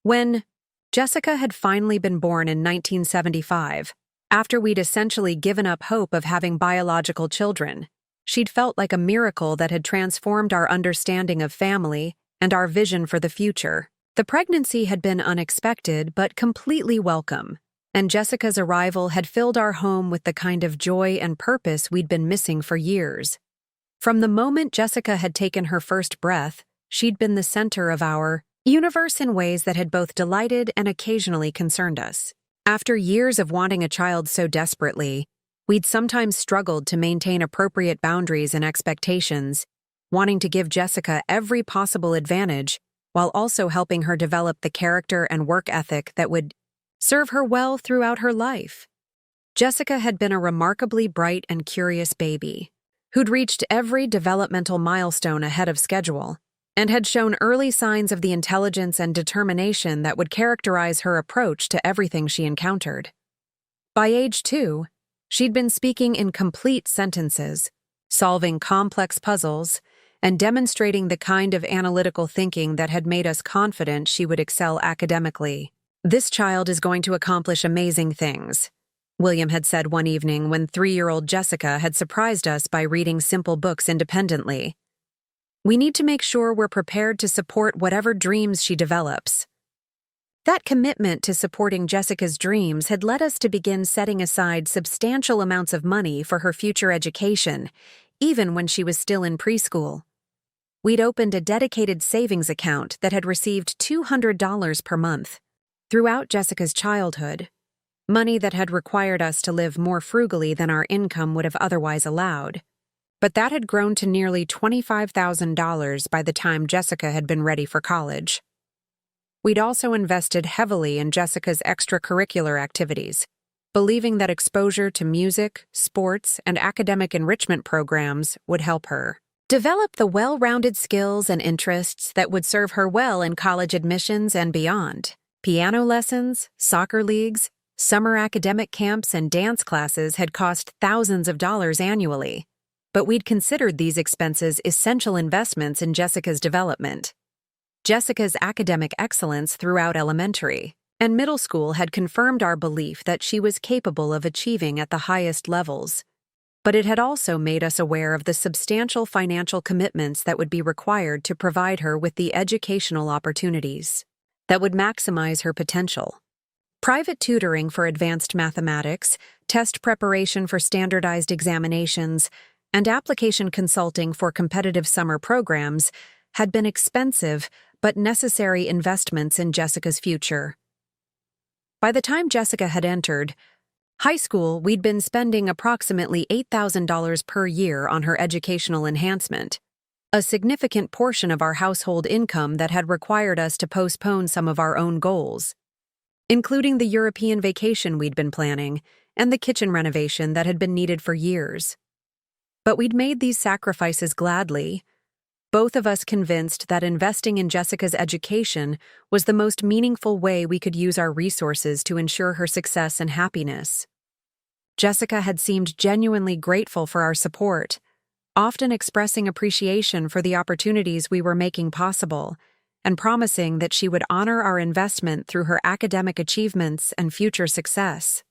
When Jessica had finally been born in 1975, after we'd essentially given up hope of having biological children, she'd felt like a miracle that had transformed our understanding of family and our vision for the future. The pregnancy had been unexpected but completely welcome, and Jessica's arrival had filled our home with the kind of joy and purpose we'd been missing for years. From the moment Jessica had taken her first breath, she'd been the center of our universe in ways that had both delighted and occasionally concerned us. After years of wanting a child so desperately, we'd sometimes struggled to maintain appropriate boundaries and expectations, wanting to give Jessica every possible advantage while also helping her develop the character and work ethic that would serve her well throughout her life. Jessica had been a remarkably bright and curious baby, who'd reached every developmental milestone ahead of schedule, and had shown early signs of the intelligence and determination that would characterize her approach to everything she encountered. By age 2, she'd been speaking in complete sentences, solving complex puzzles, and demonstrating the kind of analytical thinking that had made us confident she would excel academically. "This child is going to accomplish amazing things," William had said one evening when 3-year-old Jessica had surprised us by reading simple books independently. "We need to make sure we're prepared to support whatever dreams she develops." That commitment to supporting Jessica's dreams had led us to begin setting aside substantial amounts of money for her future education, even when she was still in preschool. We'd opened a dedicated savings account that had received $200 per month. Throughout Jessica's childhood, money that had required us to live more frugally than our income would have otherwise allowed, but that had grown to nearly $25,000 by the time Jessica had been ready for college. We'd also invested heavily in Jessica's extracurricular activities, believing that exposure to music, sports, and academic enrichment programs would help her develop the well-rounded skills and interests that would serve her well in college admissions and beyond. Piano lessons, soccer leagues, summer academic camps, and dance classes had cost thousands of dollars annually, but we'd considered these expenses essential investments in Jessica's development. Jessica's academic excellence throughout elementary and middle school had confirmed our belief that she was capable of achieving at the highest levels, but it had also made us aware of the substantial financial commitments that would be required to provide her with the educational opportunities that would maximize her potential. Private tutoring for advanced mathematics, test preparation for standardized examinations, and application consulting for competitive summer programs had been expensive but necessary investments in Jessica's future. By the time Jessica had entered high school, we'd been spending approximately $8,000 per year on her educational enhancement, a significant portion of our household income that had required us to postpone some of our own goals, including the European vacation we'd been planning and the kitchen renovation that had been needed for years. But we'd made these sacrifices gladly, both of us convinced that investing in Jessica's education was the most meaningful way we could use our resources to ensure her success and happiness. Jessica had seemed genuinely grateful for our support, often expressing appreciation for the opportunities we were making possible, and promising that she would honor our investment through her academic achievements and future success.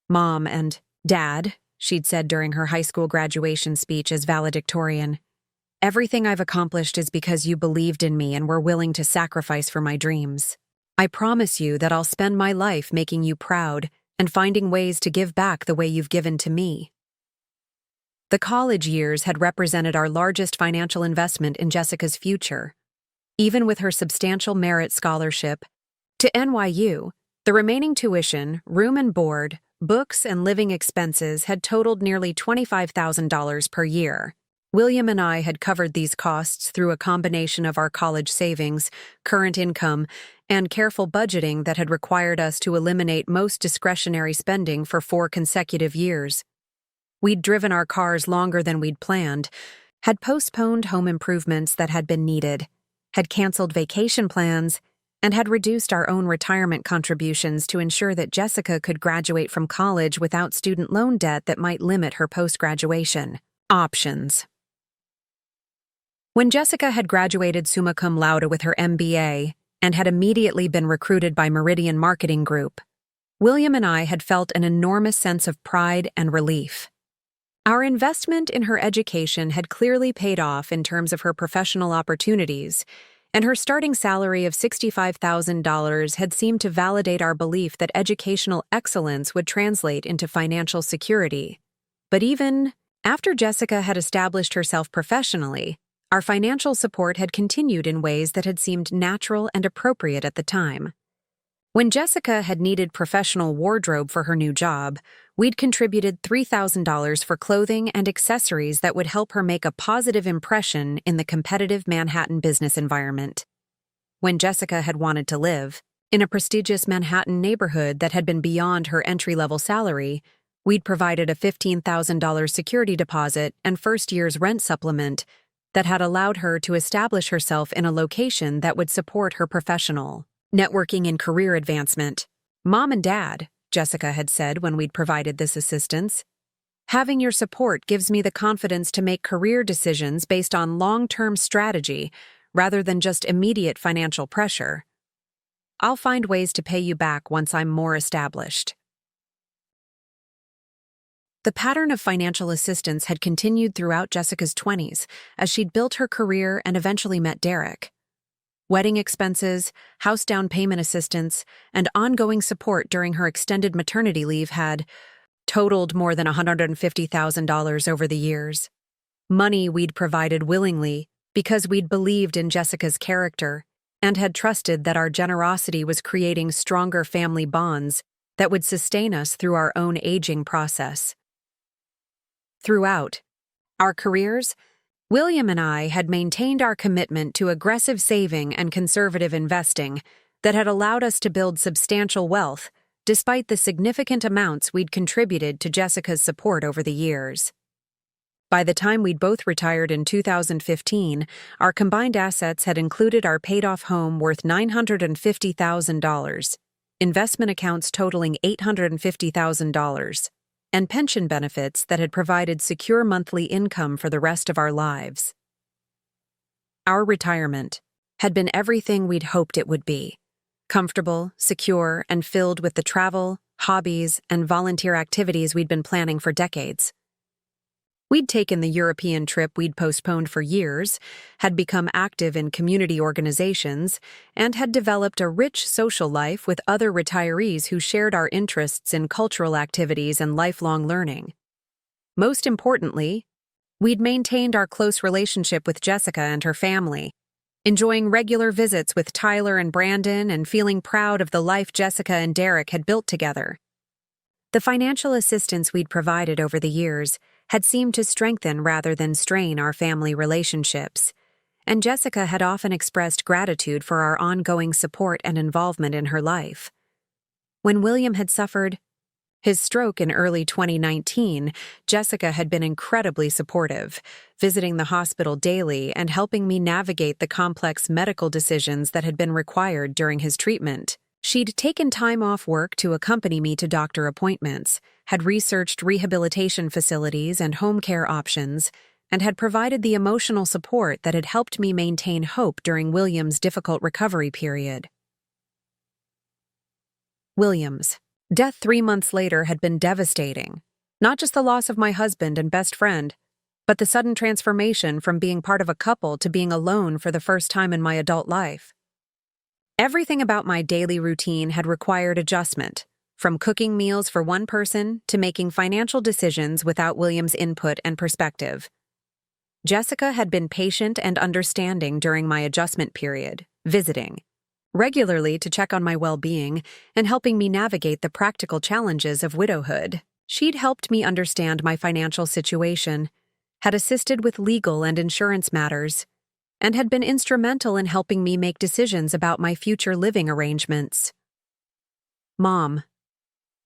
"Mom and Dad," she'd said during her high school graduation speech as valedictorian, "everything I've accomplished is because you believed in me and were willing to sacrifice for my dreams. I promise you that I'll spend my life making you proud and finding ways to give back the way you've given to me." The college years had represented our largest financial investment in Jessica's future. Even with her substantial merit scholarship to NYU, the remaining tuition, room and board, books, and living expenses had totaled nearly $25,000 per year. William and I had covered these costs through a combination of our college savings, current income, and careful budgeting that had required us to eliminate most discretionary spending for 4 consecutive years. We'd driven our cars longer than we'd planned, had postponed home improvements that had been needed, had canceled vacation plans, and had reduced our own retirement contributions to ensure that Jessica could graduate from college without student loan debt that might limit her post-graduation options. When Jessica had graduated summa cum laude with her MBA and had immediately been recruited by Meridian Marketing Group, William and I had felt an enormous sense of pride and relief. Our investment in her education had clearly paid off in terms of her professional opportunities, and her starting salary of $65,000 had seemed to validate our belief that educational excellence would translate into financial security. But even after Jessica had established herself professionally, our financial support had continued in ways that had seemed natural and appropriate at the time. When Jessica had needed professional wardrobe for her new job, we'd contributed $3,000 for clothing and accessories that would help her make a positive impression in the competitive Manhattan business environment. When Jessica had wanted to live in a prestigious Manhattan neighborhood that had been beyond her entry-level salary, we'd provided a $15,000 security deposit and first year's rent supplement that had allowed her to establish herself in a location that would support her professional networking and career advancement. "Mom and Dad," Jessica had said when we'd provided this assistance, "having your support gives me the confidence to make career decisions based on long-term strategy rather than just immediate financial pressure. I'll find ways to pay you back once I'm more established." The pattern of financial assistance had continued throughout Jessica's 20s as she'd built her career and eventually met Derek. Wedding expenses, house down payment assistance, and ongoing support during her extended maternity leave had totaled more than $150,000 over the years. Money we'd provided willingly because we'd believed in Jessica's character and had trusted that our generosity was creating stronger family bonds that would sustain us through our own aging process. Throughout our careers, William and I had maintained our commitment to aggressive saving and conservative investing that had allowed us to build substantial wealth despite the significant amounts we'd contributed to Jessica's support over the years. By the time we'd both retired in 2015, our combined assets had included our paid-off home worth $950,000, investment accounts totaling $850,000, and pension benefits that had provided secure monthly income for the rest of our lives. Our retirement had been everything we'd hoped it would be: comfortable, secure, and filled with the travel, hobbies, and volunteer activities we'd been planning for decades. We'd taken the European trip we'd postponed for years, had become active in community organizations, and had developed a rich social life with other retirees who shared our interests in cultural activities and lifelong learning. Most importantly, we'd maintained our close relationship with Jessica and her family, enjoying regular visits with Tyler and Brandon and feeling proud of the life Jessica and Derek had built together. The financial assistance we'd provided over the years had seemed to strengthen rather than strain our family relationships, and Jessica had often expressed gratitude for our ongoing support and involvement in her life. When William had suffered his stroke in early 2019, Jessica had been incredibly supportive, visiting the hospital daily and helping me navigate the complex medical decisions that had been required during his treatment. She'd taken time off work to accompany me to doctor appointments, had researched rehabilitation facilities and home care options, and had provided the emotional support that had helped me maintain hope during William's difficult recovery period. William's death 3 months later had been devastating. Not just the loss of my husband and best friend, but the sudden transformation from being part of a couple to being alone for the first time in my adult life. Everything about my daily routine had required adjustment, from cooking meals for one person to making financial decisions without William's input and perspective. Jessica had been patient and understanding during my adjustment period, visiting regularly to check on my well-being and helping me navigate the practical challenges of widowhood. She'd helped me understand my financial situation, had assisted with legal and insurance matters, and had been instrumental in helping me make decisions about my future living arrangements. "Mom,"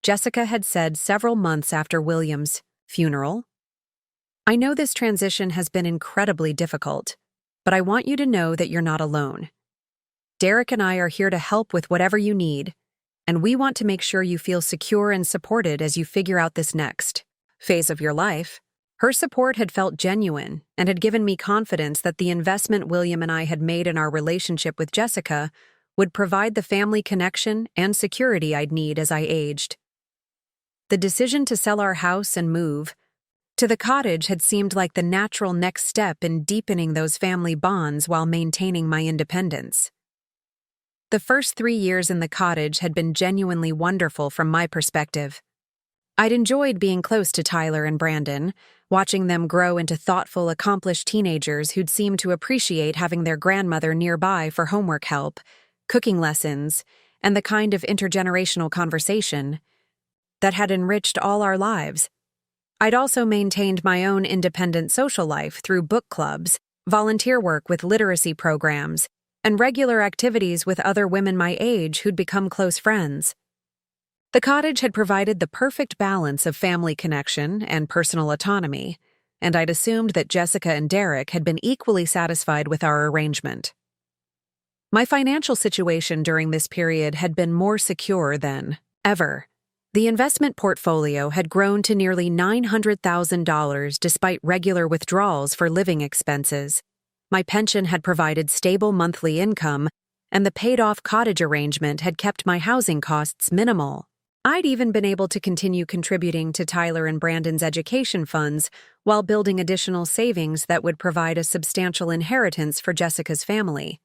Jessica had said several months after William's funeral, "I know this transition has been incredibly difficult, but I want you to know that you're not alone. Derek and I are here to help with whatever you need, and we want to make sure you feel secure and supported as you figure out this next phase of your life." Her support had felt genuine and had given me confidence that the investment William and I had made in our relationship with Jessica would provide the family connection and security I'd need as I aged. The decision to sell our house and move to the cottage had seemed like the natural next step in deepening those family bonds while maintaining my independence. The first 3 years in the cottage had been genuinely wonderful from my perspective. I'd enjoyed being close to Tyler and Brandon, watching them grow into thoughtful, accomplished teenagers who'd seemed to appreciate having their grandmother nearby for homework help, cooking lessons, and the kind of intergenerational conversation that had enriched all our lives. I'd also maintained my own independent social life through book clubs, volunteer work with literacy programs, and regular activities with other women my age who'd become close friends. The cottage had provided the perfect balance of family connection and personal autonomy, and I'd assumed that Jessica and Derek had been equally satisfied with our arrangement. My financial situation during this period had been more secure than ever. The investment portfolio had grown to nearly $900,000 despite regular withdrawals for living expenses. My pension had provided stable monthly income, and the paid-off cottage arrangement had kept my housing costs minimal. I'd even been able to continue contributing to Tyler and Brandon's education funds while building additional savings that would provide a substantial inheritance for Jessica's family.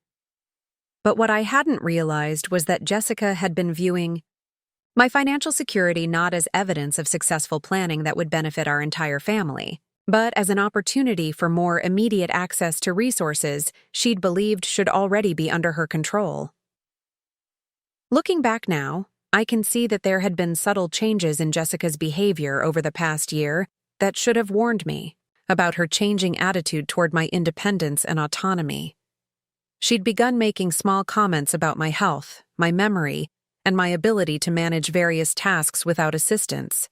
But what I hadn't realized was that Jessica had been viewing my financial security not as evidence of successful planning that would benefit our entire family, but as an opportunity for more immediate access to resources she'd believed should already be under her control. Looking back now, I can see that there had been subtle changes in Jessica's behavior over the past year that should have warned me about her changing attitude toward my independence and autonomy. She'd begun making small comments about my health, my memory, and my ability to manage various tasks without assistance.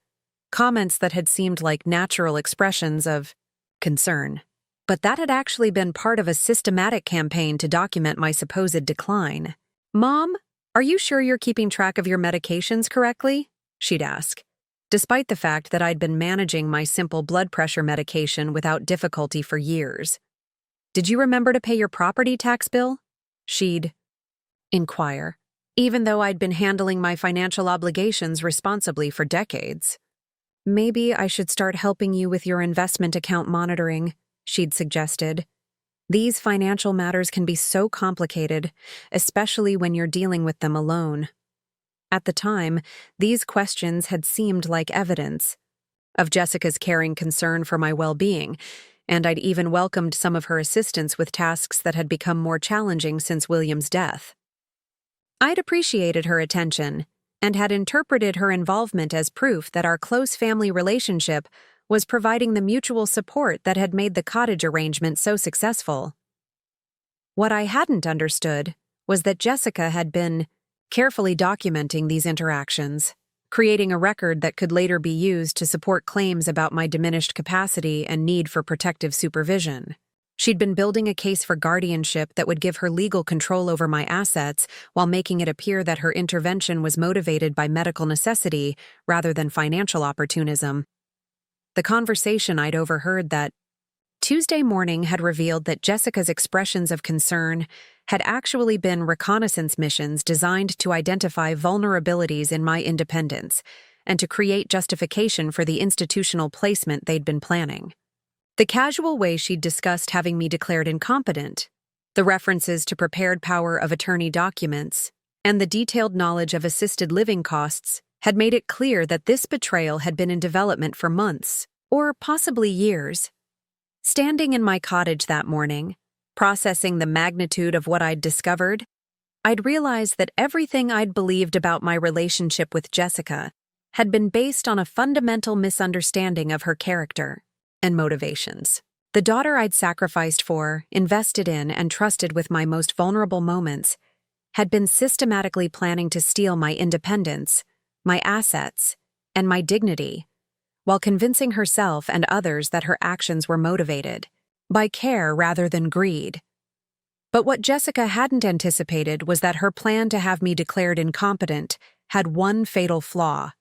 Comments that had seemed like natural expressions of concern. But that had actually been part of a systematic campaign to document my supposed decline. "Mom, are you sure you're keeping track of your medications correctly?" she'd ask, despite the fact that I'd been managing my simple blood pressure medication without difficulty for years. "Did you remember to pay your property tax bill?" she'd inquire, even though I'd been handling my financial obligations responsibly for decades. "Maybe I should start helping you with your investment account monitoring," she'd suggested. "These financial matters can be so complicated, especially when you're dealing with them alone." At the time, these questions had seemed like evidence of Jessica's caring concern for my well-being, and I'd even welcomed some of her assistance with tasks that had become more challenging since William's death. I'd appreciated her attention and had interpreted her involvement as proof that our close family relationship was providing the mutual support that had made the cottage arrangement so successful. What I hadn't understood was that Jessica had been carefully documenting these interactions, creating a record that could later be used to support claims about my diminished capacity and need for protective supervision. She'd been building a case for guardianship that would give her legal control over my assets while making it appear that her intervention was motivated by medical necessity rather than financial opportunism. The conversation I'd overheard that Tuesday morning had revealed that Jessica's expressions of concern had actually been reconnaissance missions designed to identify vulnerabilities in my independence and to create justification for the institutional placement they'd been planning. The casual way she'd discussed having me declared incompetent, the references to prepared power of attorney documents, and the detailed knowledge of assisted living costs had made it clear that this betrayal had been in development for months, or possibly years. Standing in my cottage that morning, processing the magnitude of what I'd discovered, I'd realized that everything I'd believed about my relationship with Jessica had been based on a fundamental misunderstanding of her character and motivations. The daughter I'd sacrificed for, invested in, and trusted with my most vulnerable moments had been systematically planning to steal my independence, my assets, and my dignity, while convincing herself and others that her actions were motivated by care rather than greed. But what Jessica hadn't anticipated was that her plan to have me declared incompetent had one fatal flaw.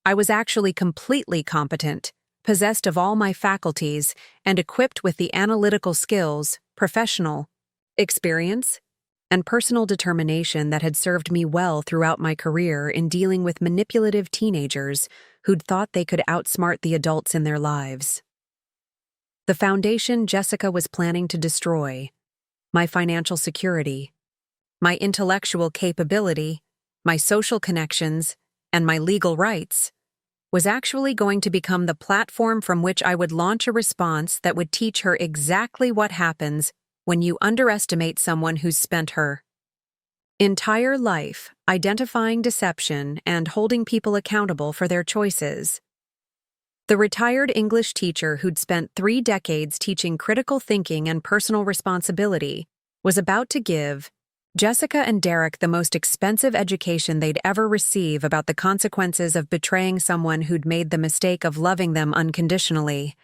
I was actually completely competent, possessed of all my faculties, and equipped with the analytical skills, professional experience, and personal determination that had served me well throughout my career in dealing with manipulative teenagers who'd thought they could outsmart the adults in their lives. the foundation Jessica was planning to destroy, my financial security, my intellectual capability, my social connections, and my legal rights, was actually going to become the platform from which I would launch a response that would teach her exactly what happens when you underestimate someone who's spent her entire life identifying deception and holding people accountable for their choices. The retired English teacher who'd spent 3 decades teaching critical thinking and personal responsibility was about to give Jessica and Derek the most expensive education they'd ever receive about the consequences of betraying someone who'd made the mistake of loving them unconditionally.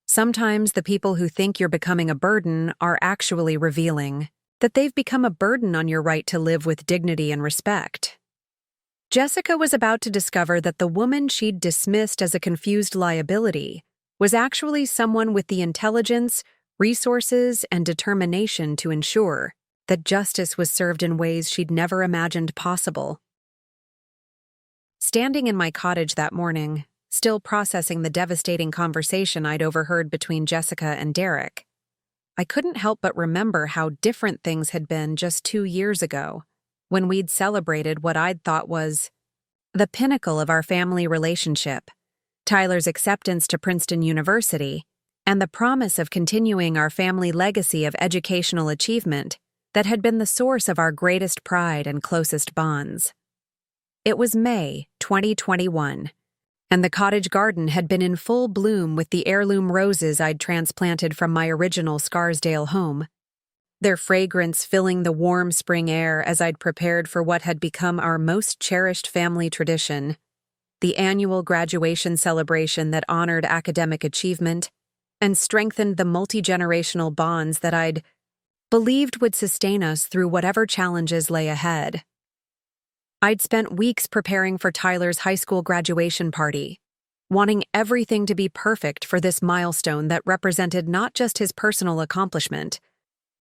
Sometimes the people who think you're becoming a burden are actually revealing that they've become a burden on your right to live with dignity and respect. Jessica was about to discover that the woman she'd dismissed as a confused liability was actually someone with the intelligence, resources, and determination to ensure that justice was served in ways she'd never imagined possible. Standing in my cottage that morning, still processing the devastating conversation I'd overheard between Jessica and Derek, I couldn't help but remember how different things had been just 2 years ago, when we'd celebrated what I'd thought was the pinnacle of our family relationship, Tyler's acceptance to Princeton University, and the promise of continuing our family legacy of educational achievement that had been the source of our greatest pride and closest bonds. It was May 2021, and the cottage garden had been in full bloom with the heirloom roses I'd transplanted from my original Scarsdale home, their fragrance filling the warm spring air as I'd prepared for what had become our most cherished family tradition, the annual graduation celebration that honored academic achievement and strengthened the multi-generational bonds that I'd believed would sustain us through whatever challenges lay ahead. I'd spent weeks preparing for Tyler's high school graduation party, wanting everything to be perfect for this milestone that represented not just his personal accomplishment,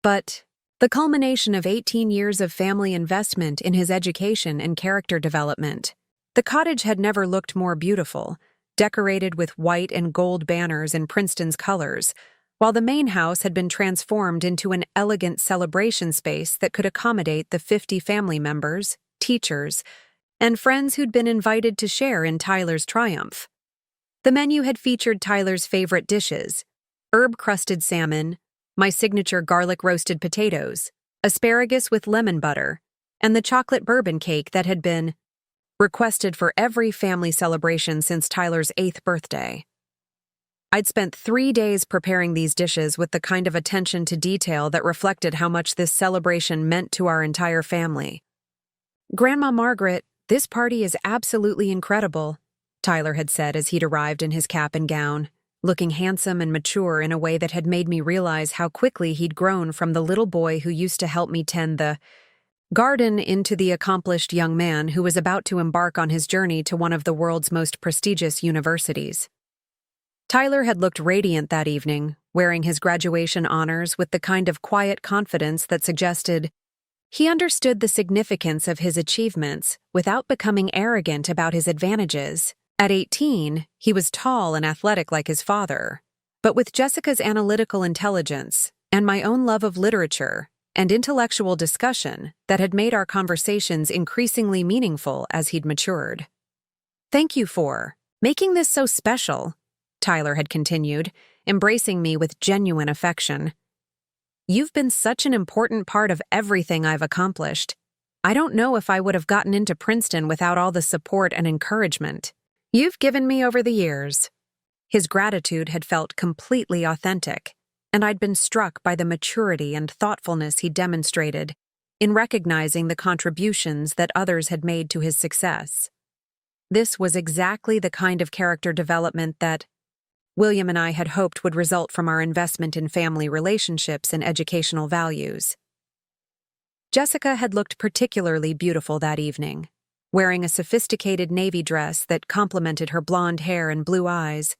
but the culmination of 18 years of family investment in his education and character development. The cottage had never looked more beautiful, decorated with white and gold banners in Princeton's colors, while the main house had been transformed into an elegant celebration space that could accommodate the 50 family members, teachers, and friends who'd been invited to share in Tyler's triumph. The menu had featured Tyler's favorite dishes: herb-crusted salmon, my signature garlic-roasted potatoes, asparagus with lemon butter, and the chocolate bourbon cake that had been requested for every family celebration since Tyler's 8th birthday. I'd spent 3 days preparing these dishes with the kind of attention to detail that reflected how much this celebration meant to our entire family. "Grandma Margaret, this party is absolutely incredible," Tyler had said as he'd arrived in his cap and gown, looking handsome and mature in a way that had made me realize how quickly he'd grown from the little boy who used to help me tend the garden into the accomplished young man who was about to embark on his journey to one of the world's most prestigious universities. Tyler had looked radiant that evening, wearing his graduation honors with the kind of quiet confidence that suggested he understood the significance of his achievements without becoming arrogant about his advantages. At 18, he was tall and athletic like his father, but with Jessica's analytical intelligence and my own love of literature and intellectual discussion that had made our conversations increasingly meaningful as he'd matured. "Thank you for making this so special," Tyler had continued, embracing me with genuine affection. "You've been such an important part of everything I've accomplished. I don't know if I would have gotten into Princeton without all the support and encouragement you've given me over the years." His gratitude had felt completely authentic, and I'd been struck by the maturity and thoughtfulness he demonstrated in recognizing the contributions that others had made to his success. This was exactly the kind of character development that William and I had hoped would result from our investment in family relationships and educational values. Jessica had looked particularly beautiful that evening, wearing a sophisticated navy dress that complemented her blonde hair and blue eyes,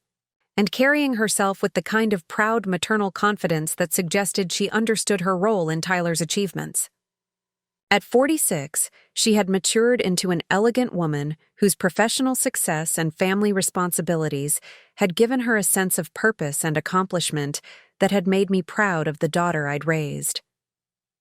and carrying herself with the kind of proud maternal confidence that suggested she understood her role in Tyler's achievements. At 46, she had matured into an elegant woman whose professional success and family responsibilities had given her a sense of purpose and accomplishment that had made me proud of the daughter I'd raised.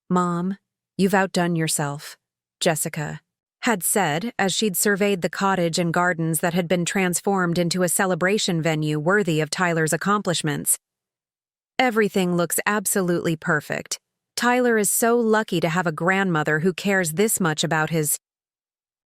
"Mom, you've outdone yourself," Jessica had said as she'd surveyed the cottage and gardens that had been transformed into a celebration venue worthy of Tyler's accomplishments. "Everything looks absolutely perfect. Tyler is so lucky to have a grandmother who cares this much about his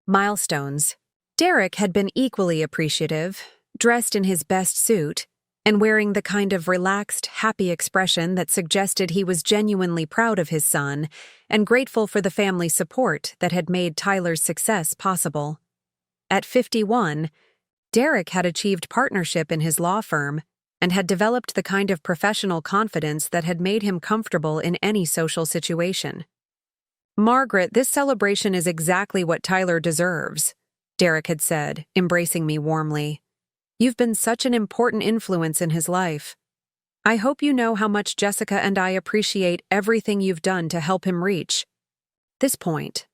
milestones." Derek had been equally appreciative, dressed in his best suit, and wearing the kind of relaxed, happy expression that suggested he was genuinely proud of his son and grateful for the family support that had made Tyler's success possible. At 51, Derek had achieved partnership in his law firm and had developed the kind of professional confidence that had made him comfortable in any social situation. "Margaret, this celebration is exactly what Tyler deserves," Derek had said, embracing me warmly. "You've been such an important influence in his life. I hope you know how much Jessica and I appreciate everything you've done to help him reach this point."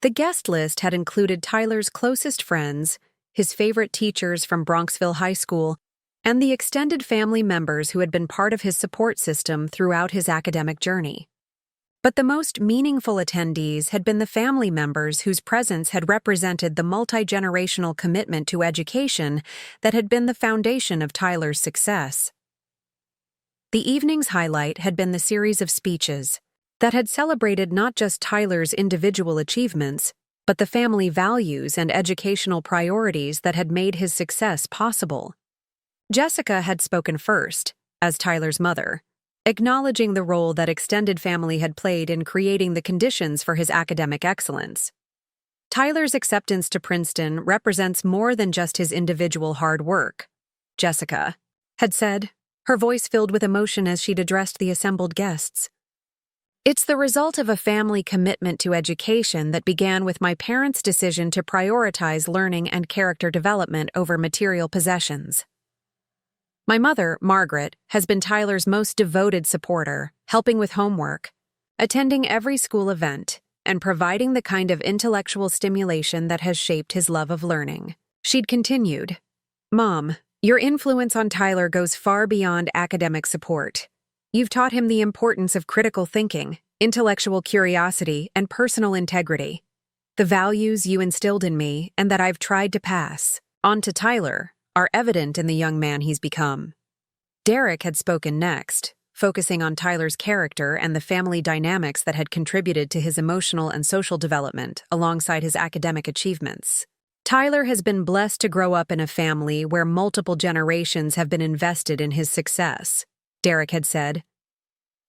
The guest list had included Tyler's closest friends, his favorite teachers from Bronxville High School, and the extended family members who had been part of his support system throughout his academic journey. But the most meaningful attendees had been the family members whose presence had represented the multi-generational commitment to education that had been the foundation of Tyler's success. The evening's highlight had been the series of speeches that had celebrated not just Tyler's individual achievements, but the family values and educational priorities that had made his success possible. Jessica had spoken first, as Tyler's mother, acknowledging the role that extended family had played in creating the conditions for his academic excellence. "Tyler's acceptance to Princeton represents more than just his individual hard work," Jessica had said, her voice filled with emotion as she'd addressed the assembled guests. "It's the result of a family commitment to education that began with my parents' decision to prioritize learning and character development over material possessions. My mother, Margaret, has been Tyler's most devoted supporter, helping with homework, attending every school event, and providing the kind of intellectual stimulation that has shaped his love of learning." She'd continued, "Mom, your influence on Tyler goes far beyond academic support. You've taught him the importance of critical thinking, intellectual curiosity, and personal integrity. The values you instilled in me and that I've tried to pass on to Tyler are evident in the young man he's become." Derek had spoken next, focusing on Tyler's character and the family dynamics that had contributed to his emotional and social development alongside his academic achievements. "Tyler has been blessed to grow up in a family where multiple generations have been invested in his success," Derek had said.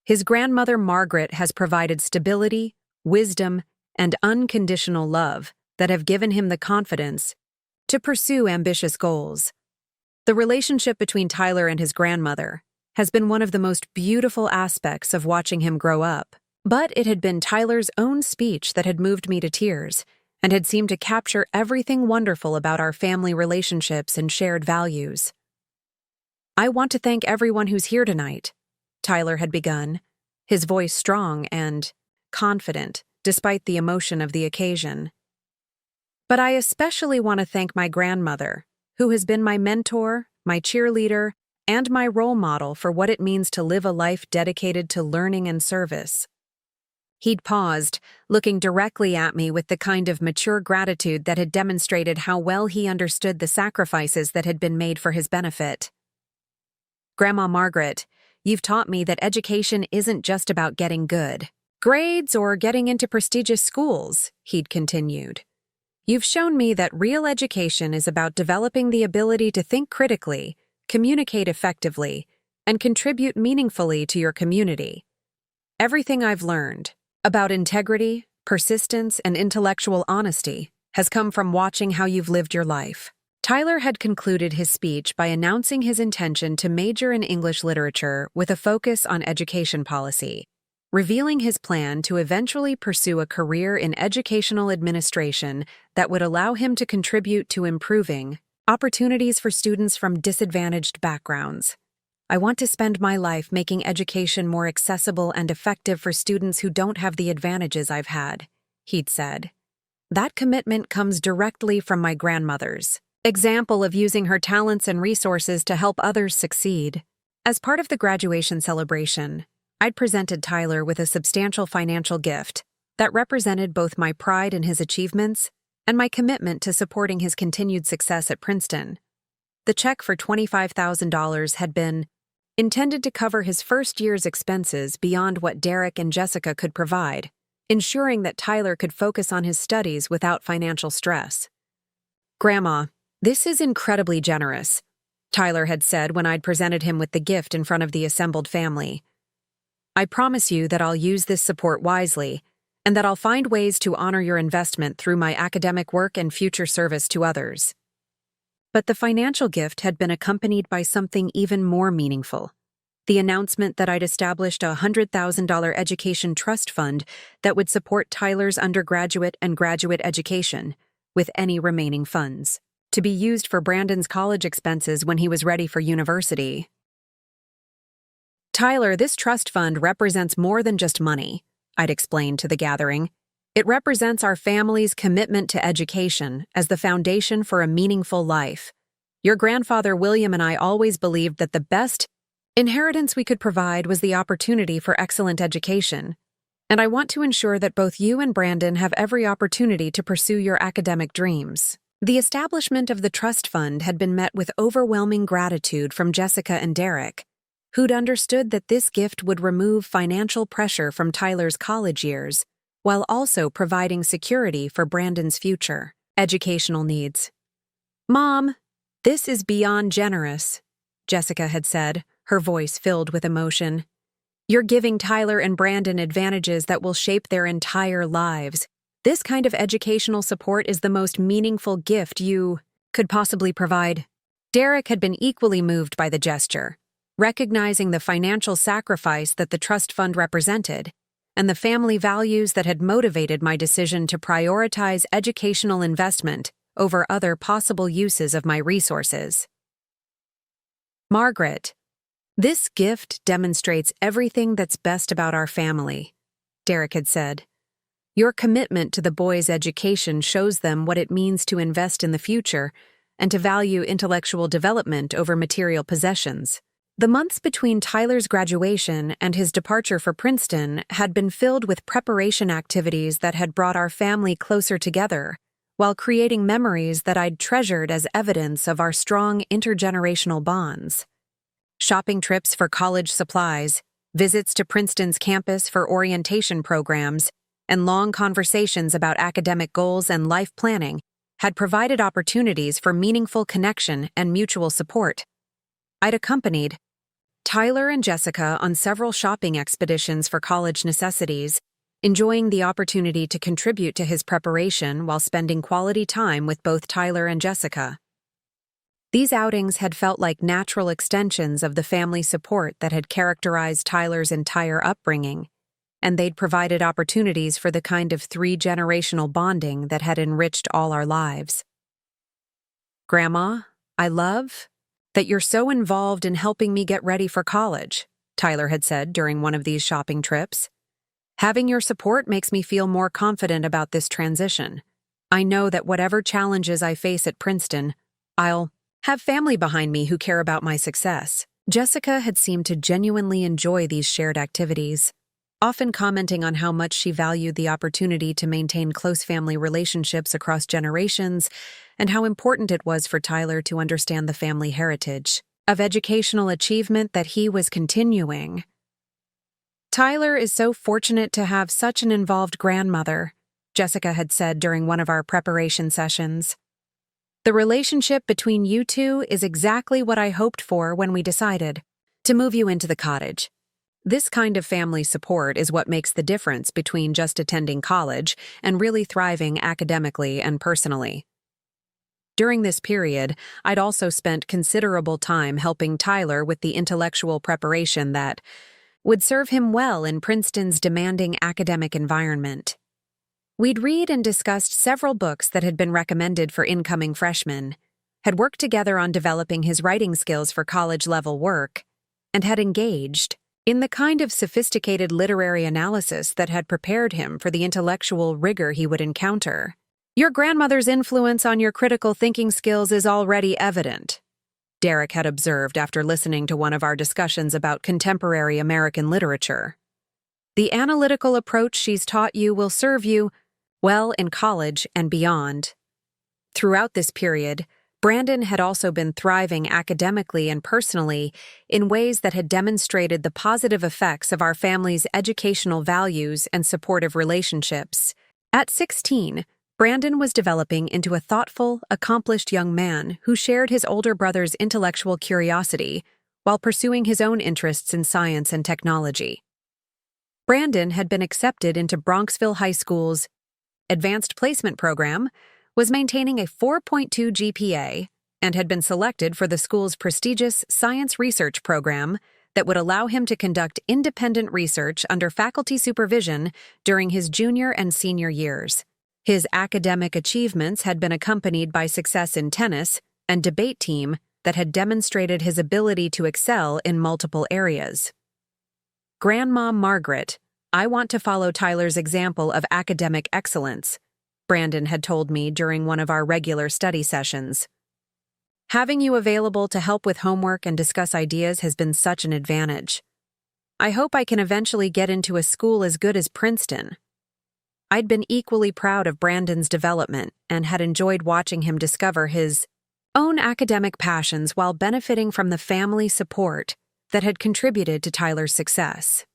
"His grandmother Margaret has provided stability, wisdom, and unconditional love that have given him the confidence to pursue ambitious goals. The relationship between Tyler and his grandmother has been one of the most beautiful aspects of watching him grow up, but it had been Tyler's own speech that had moved me to tears and had seemed to capture everything wonderful about our family relationships and shared values. I want to thank everyone who's here tonight," Tyler had begun, his voice strong and confident despite the emotion of the occasion. "But I especially want to thank my grandmother, who has been my mentor, my cheerleader, and my role model for what it means to live a life dedicated to learning and service." He'd paused, looking directly at me with the kind of mature gratitude that had demonstrated how well he understood the sacrifices that had been made for his benefit. "Grandma Margaret, you've taught me that education isn't just about getting good grades or getting into prestigious schools," he'd continued. "You've shown me that real education is about developing the ability to think critically, communicate effectively, and contribute meaningfully to your community. Everything I've learned about integrity, persistence, and intellectual honesty has come from watching how you've lived your life." Tyler had concluded his speech by announcing his intention to major in English literature with a focus on education policy, revealing his plan to eventually pursue a career in educational administration that would allow him to contribute to improving opportunities for students from disadvantaged backgrounds. I want to spend my life making education more accessible and effective for students who don't have the advantages I've had," he'd said. That commitment comes directly from my grandmother's example of using her talents and resources to help others succeed. As part of the graduation celebration, I'd presented Tyler with a substantial financial gift that represented both my pride in his achievements and my commitment to supporting his continued success at Princeton. The check for $25,000 had been intended to cover his first year's expenses beyond what Derek and Jessica could provide, ensuring that Tyler could focus on his studies without financial stress. "Grandma, this is incredibly generous," Tyler had said when I'd presented him with the gift in front of the assembled family. "I promise you that I'll use this support wisely, and that I'll find ways to honor your investment through my academic work and future service to others." But the financial gift had been accompanied by something even more meaningful: the announcement that I'd established a $100,000 education trust fund that would support Tyler's undergraduate and graduate education, with any remaining funds to be used for Brandon's college expenses when he was ready for university. "Tyler, this trust fund represents more than just money," I'd explained to the gathering. "It represents our family's commitment to education as the foundation for a meaningful life. Your grandfather William and I always believed that the best inheritance we could provide was the opportunity for excellent education, and I want to ensure that both you and Brandon have every opportunity to pursue your academic dreams." The establishment of the trust fund had been met with overwhelming gratitude from Jessica and Derek, who'd understood that this gift would remove financial pressure from Tyler's college years, while also providing security for Brandon's future educational needs. "Mom, this is beyond generous," Jessica had said, her voice filled with emotion. "You're giving Tyler and Brandon advantages that will shape their entire lives. This kind of educational support is the most meaningful gift you could possibly provide." Derek had been equally moved by the gesture, recognizing the financial sacrifice that the trust fund represented and the family values that had motivated my decision to prioritize educational investment over other possible uses of my resources. "Margaret, this gift demonstrates everything that's best about our family," Derek had said. "Your commitment to the boys' education shows them what it means to invest in the future and to value intellectual development over material possessions." The months between Tyler's graduation and his departure for Princeton had been filled with preparation activities that had brought our family closer together, while creating memories that I'd treasured as evidence of our strong intergenerational bonds. Shopping trips for college supplies, visits to Princeton's campus for orientation programs, and long conversations about academic goals and life planning had provided opportunities for meaningful connection and mutual support. I'd accompanied Tyler and Jessica on several shopping expeditions for college necessities, enjoying the opportunity to contribute to his preparation while spending quality time with both Tyler and Jessica. These outings had felt like natural extensions of the family support that had characterized Tyler's entire upbringing, and they'd provided opportunities for the kind of three-generational bonding that had enriched all our lives. "Grandma, I love that you're so involved in helping me get ready for college," Tyler had said during one of these shopping trips. "Having your support makes me feel more confident about this transition. I know that whatever challenges I face at Princeton, I'll have family behind me who care about my success." Jessica had seemed to genuinely enjoy these shared activities, often commenting on how much she valued the opportunity to maintain close family relationships across generations and how important it was for Tyler to understand the family heritage of educational achievement that he was continuing. "Tyler is so fortunate to have such an involved grandmother," Jessica had said during one of our preparation sessions. "The relationship between you two is exactly what I hoped for when we decided to move you into the cottage. This kind of family support is what makes the difference between just attending college and really thriving academically and personally." During this period, I'd also spent considerable time helping Tyler with the intellectual preparation that would serve him well in Princeton's demanding academic environment. We'd read and discussed several books that had been recommended for incoming freshmen, had worked together on developing his writing skills for college-level work, and had engaged in the kind of sophisticated literary analysis that had prepared him for the intellectual rigor he would encounter. "Your grandmother's influence on your critical thinking skills is already evident," Derek had observed after listening to one of our discussions about contemporary American literature. "The analytical approach she's taught you will serve you well in college and beyond." Throughout this period, Brandon had also been thriving academically and personally in ways that had demonstrated the positive effects of our family's educational values and supportive relationships. At 16, Brandon was developing into a thoughtful, accomplished young man who shared his older brother's intellectual curiosity while pursuing his own interests in science and technology. Brandon had been accepted into Bronxville High School's Advanced Placement Program, was maintaining a 4.2 GPA, and had been selected for the school's prestigious science research program that would allow him to conduct independent research under faculty supervision during his junior and senior years. His academic achievements had been accompanied by success in tennis and debate team that had demonstrated his ability to excel in multiple areas. "Grandma Margaret, I want to follow Tyler's example of academic excellence," Brandon had told me during one of our regular study sessions. "Having you available to help with homework and discuss ideas has been such an advantage. I hope I can eventually get into a school as good as Princeton." I'd been equally proud of Brandon's development and had enjoyed watching him discover his own academic passions while benefiting from the family support that had contributed to Tyler's success.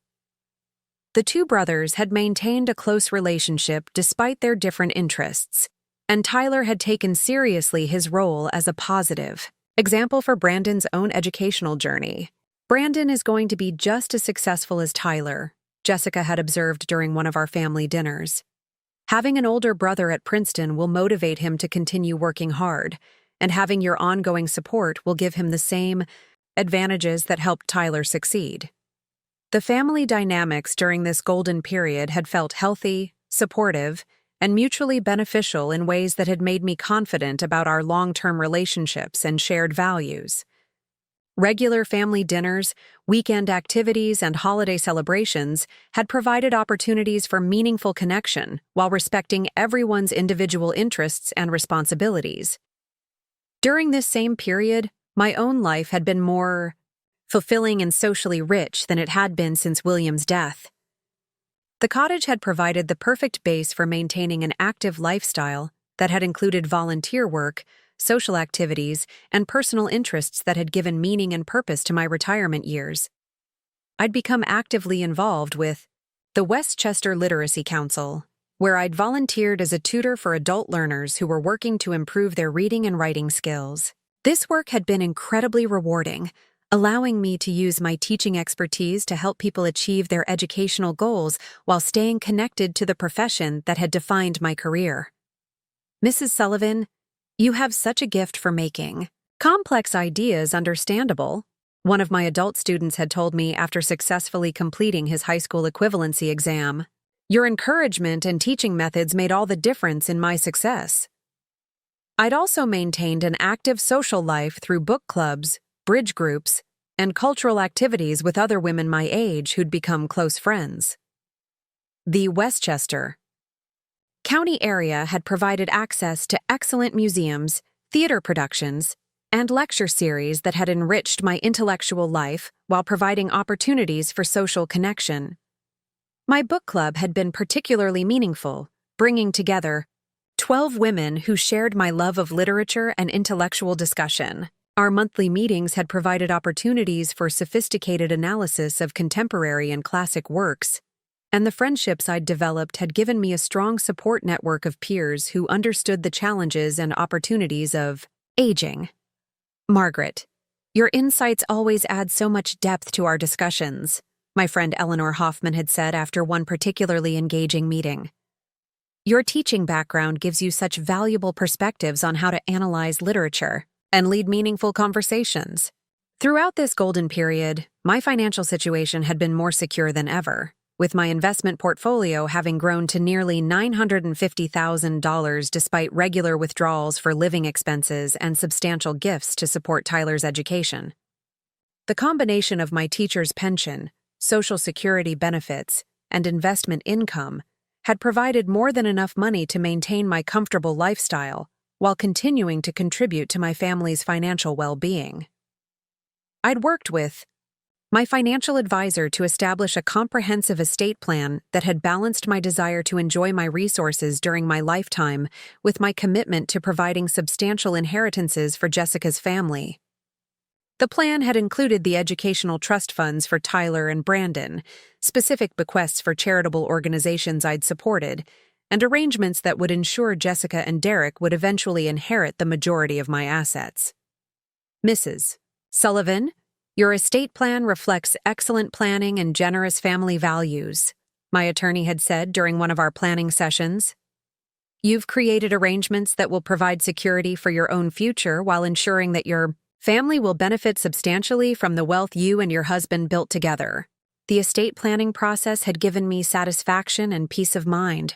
The two brothers had maintained a close relationship despite their different interests, and Tyler had taken seriously his role as a positive example for Brandon's own educational journey. "Brandon is going to be just as successful as Tyler," Jessica had observed during one of our family dinners. "Having an older brother at Princeton will motivate him to continue working hard, and having your ongoing support will give him the same advantages that helped Tyler succeed." The family dynamics during this golden period had felt healthy, supportive, and mutually beneficial in ways that had made me confident about our long-term relationships and shared values. Regular family dinners, weekend activities, and holiday celebrations had provided opportunities for meaningful connection while respecting everyone's individual interests and responsibilities. During this same period, my own life had been more fulfilling and socially rich than it had been since William's death. The cottage had provided the perfect base for maintaining an active lifestyle that had included volunteer work, social activities, and personal interests that had given meaning and purpose to my retirement years. I'd become actively involved with the Westchester Literacy Council, where I'd volunteered as a tutor for adult learners who were working to improve their reading and writing skills. This work had been incredibly rewarding, allowing me to use my teaching expertise to help people achieve their educational goals while staying connected to the profession that had defined my career. "Mrs. Sullivan, you have such a gift for making complex ideas understandable," one of my adult students had told me after successfully completing his high school equivalency exam. "Your encouragement and teaching methods made all the difference in my success." I'd also maintained an active social life through book clubs, bridge groups, and cultural activities with other women my age who'd become close friends. The Westchester County area had provided access to excellent museums, theater productions, and lecture series that had enriched my intellectual life while providing opportunities for social connection. My book club had been particularly meaningful, bringing together 12 women who shared my love of literature and intellectual discussion. Our monthly meetings had provided opportunities for sophisticated analysis of contemporary and classic works, and the friendships I'd developed had given me a strong support network of peers who understood the challenges and opportunities of aging. "Margaret, your insights always add so much depth to our discussions," my friend Eleanor Hoffman had said after one particularly engaging meeting. "Your teaching background gives you such valuable perspectives on how to analyze literature and lead meaningful conversations." Throughout this golden period, my financial situation had been more secure than ever, with my investment portfolio having grown to nearly $950,000 despite regular withdrawals for living expenses and substantial gifts to support Tyler's education. The combination of my teacher's pension, Social Security benefits, and investment income had provided more than enough money to maintain my comfortable lifestyle while continuing to contribute to my family's financial well-being. I'd worked with my financial advisor to establish a comprehensive estate plan that had balanced my desire to enjoy my resources during my lifetime with my commitment to providing substantial inheritances for Jessica's family. The plan had included the educational trust funds for Tyler and Brandon, specific bequests for charitable organizations I'd supported, and arrangements that would ensure Jessica and Derek would eventually inherit the majority of my assets. Mrs. Sullivan, your estate plan reflects excellent planning and generous family values, my attorney had said during one of our planning sessions. You've created arrangements that will provide security for your own future while ensuring that your family will benefit substantially from the wealth you and your husband built together. The estate planning process had given me satisfaction and peace of mind,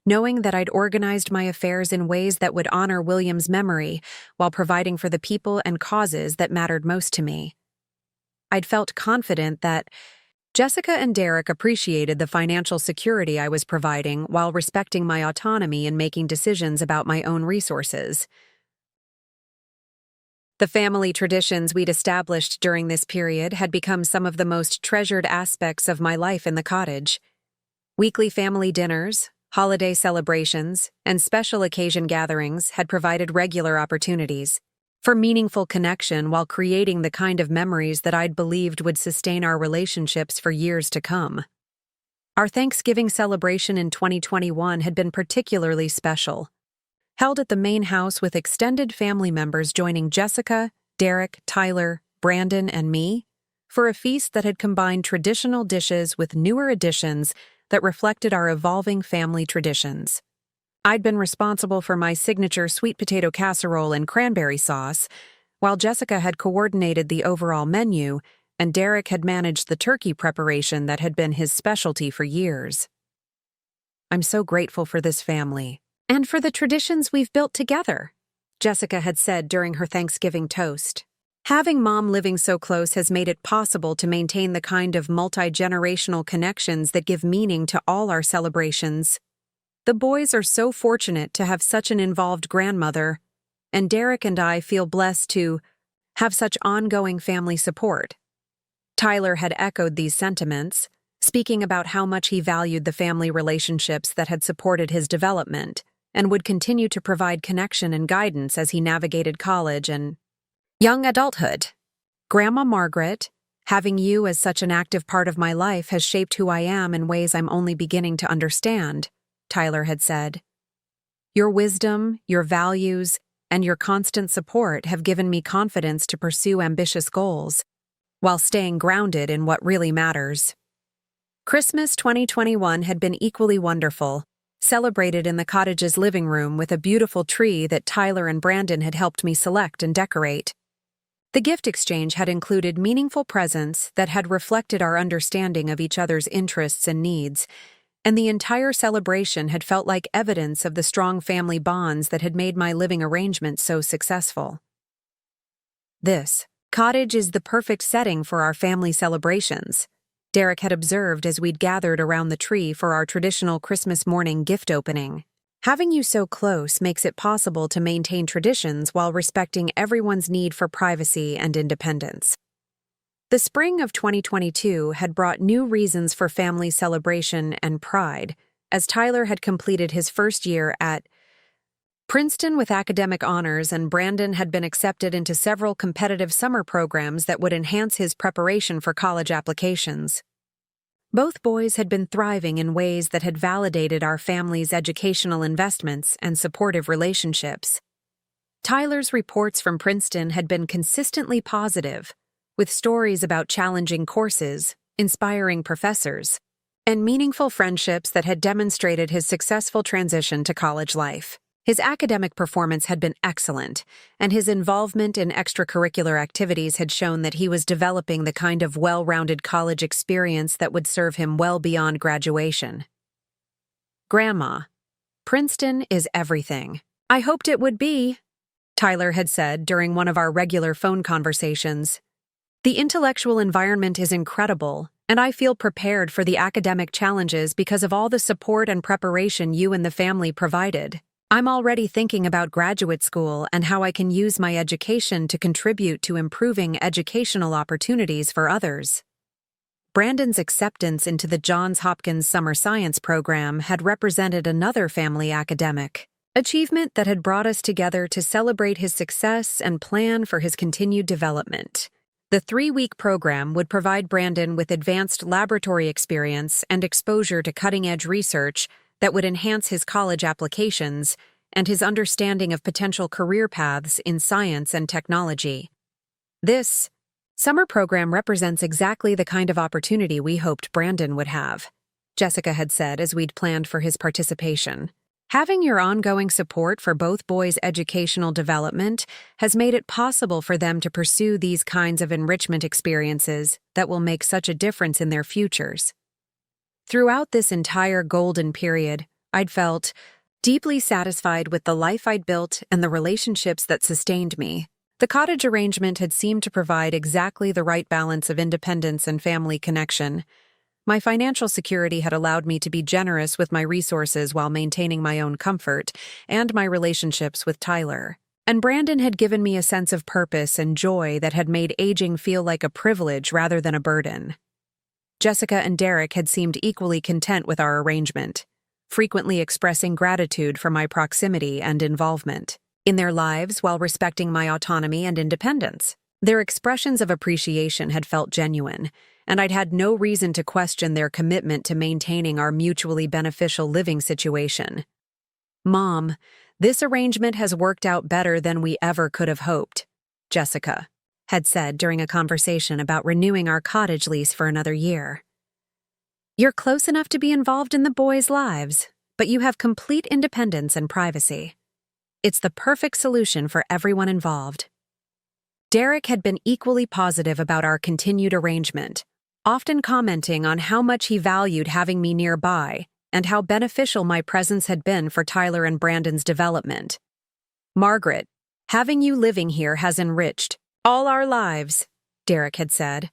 knowing that I'd organized my affairs in ways that would honor William's memory while providing for the people and causes that mattered most to me. I'd felt confident that Jessica and Derek appreciated the financial security I was providing while respecting my autonomy in making decisions about my own resources. The family traditions we'd established during this period had become some of the most treasured aspects of my life in the cottage. Weekly family dinners, holiday celebrations, and special occasion gatherings had provided regular opportunities for meaningful connection while creating the kind of memories that I'd believed would sustain our relationships for years to come. Our Thanksgiving celebration in 2021 had been particularly special. Held at the main house with extended family members joining Jessica, Derek, Tyler, Brandon, and me, for a feast that had combined traditional dishes with newer additions that reflected our evolving family traditions. I'd been responsible for my signature sweet potato casserole and cranberry sauce, while Jessica had coordinated the overall menu and Derek had managed the turkey preparation that had been his specialty for years. I'm so grateful for this family, and for the traditions we've built together, Jessica had said during her Thanksgiving toast. Having Mom living so close has made it possible to maintain the kind of multi-generational connections that give meaning to all our celebrations. The boys are so fortunate to have such an involved grandmother, and Derek and I feel blessed to have such ongoing family support. Tyler had echoed these sentiments, speaking about how much he valued the family relationships that had supported his development and would continue to provide connection and guidance as he navigated college and young adulthood. Grandma Margaret, having you as such an active part of my life has shaped who I am in ways I'm only beginning to understand, Tyler had said. Your wisdom, your values, and your constant support have given me confidence to pursue ambitious goals, while staying grounded in what really matters. Christmas 2021 had been equally wonderful, celebrated in the cottage's living room with a beautiful tree that Tyler and Brandon had helped me select and decorate. The gift exchange had included meaningful presents that had reflected our understanding of each other's interests and needs, and the entire celebration had felt like evidence of the strong family bonds that had made my living arrangement so successful. This cottage is the perfect setting for our family celebrations, Derek had observed as we'd gathered around the tree for our traditional Christmas morning gift opening. Having you so close makes it possible to maintain traditions while respecting everyone's need for privacy and independence. The spring of 2022 had brought new reasons for family celebration and pride, as Tyler had completed his first year at Princeton with academic honors and Brandon had been accepted into several competitive summer programs that would enhance his preparation for college applications. Both boys had been thriving in ways that had validated our family's educational investments and supportive relationships. Tyler's reports from Princeton had been consistently positive, with stories about challenging courses, inspiring professors, and meaningful friendships that had demonstrated his successful transition to college life. His academic performance had been excellent, and his involvement in extracurricular activities had shown that he was developing the kind of well-rounded college experience that would serve him well beyond graduation. Grandma, Princeton is everything. I hoped it would be, Tyler had said during one of our regular phone conversations. The intellectual environment is incredible, and I feel prepared for the academic challenges because of all the support and preparation you and the family provided. I'm already thinking about graduate school and how I can use my education to contribute to improving educational opportunities for others. Brandon's acceptance into the Johns Hopkins Summer Science Program had represented another family academic achievement that had brought us together to celebrate his success and plan for his continued development. The 3-week program would provide Brandon with advanced laboratory experience and exposure to cutting-edge research that would enhance his college applications and his understanding of potential career paths in science and technology. This summer program represents exactly the kind of opportunity we hoped Brandon would have, Jessica had said as we'd planned for his participation. Having your ongoing support for both boys' educational development has made it possible for them to pursue these kinds of enrichment experiences that will make such a difference in their futures. Throughout this entire golden period, I'd felt deeply satisfied with the life I'd built and the relationships that sustained me. The cottage arrangement had seemed to provide exactly the right balance of independence and family connection. My financial security had allowed me to be generous with my resources while maintaining my own comfort and my relationships with Tyler. And Brandon had given me a sense of purpose and joy that had made aging feel like a privilege rather than a burden. Jessica and Derek had seemed equally content with our arrangement, frequently expressing gratitude for my proximity and involvement in their lives while respecting my autonomy and independence. Their expressions of appreciation had felt genuine, and I'd had no reason to question their commitment to maintaining our mutually beneficial living situation. "Mom, this arrangement has worked out better than we ever could have hoped," Jessica had said during a conversation about renewing our cottage lease for another year. "You're close enough to be involved in the boys' lives, but you have complete independence and privacy. It's the perfect solution for everyone involved." Derek had been equally positive about our continued arrangement, often commenting on how much he valued having me nearby and how beneficial my presence had been for Tyler and Brandon's development. "Margaret, having you living here has enriched all our lives," Derek had said.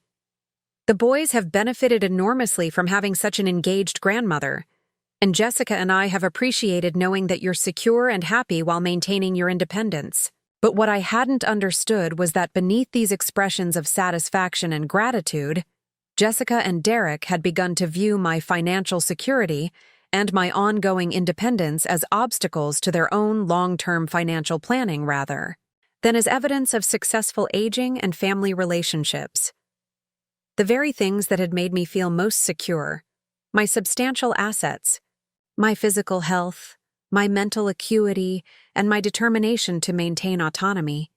"The boys have benefited enormously from having such an engaged grandmother, and Jessica and I have appreciated knowing that you're secure and happy while maintaining your independence." But what I hadn't understood was that beneath these expressions of satisfaction and gratitude, Jessica and Derek had begun to view my financial security and my ongoing independence as obstacles to their own long-term financial planning rather than as evidence of successful aging and family relationships. The very things that had made me feel most secure, my substantial assets, my physical health, my mental acuity, and my determination to maintain autonomy,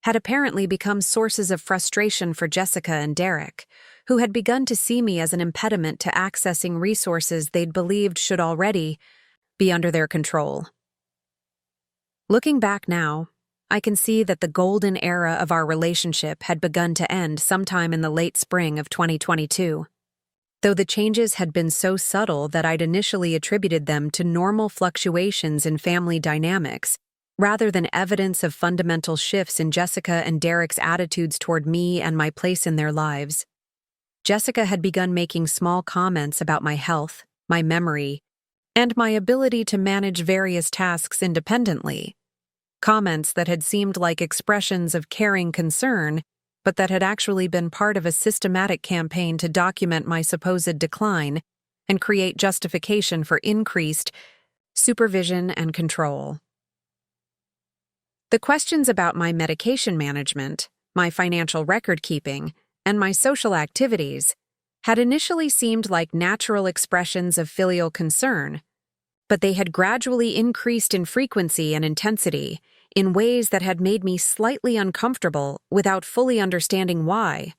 had apparently become sources of frustration for Jessica and Derek, who had begun to see me as an impediment to accessing resources they'd believed should already be under their control. Looking back now, I can see that the golden era of our relationship had begun to end sometime in the late spring of 2022. Though the changes had been so subtle that I'd initially attributed them to normal fluctuations in family dynamics, rather than evidence of fundamental shifts in Jessica and Derek's attitudes toward me and my place in their lives. Jessica had begun making small comments about my health, my memory, and my ability to manage various tasks independently. Comments that had seemed like expressions of caring concern, but that had actually been part of a systematic campaign to document my supposed decline and create justification for increased supervision and control. The questions about my medication management, my financial record-keeping, and my social activities had initially seemed like natural expressions of filial concern, but they had gradually increased in frequency and intensity in ways that had made me slightly uncomfortable without fully understanding why.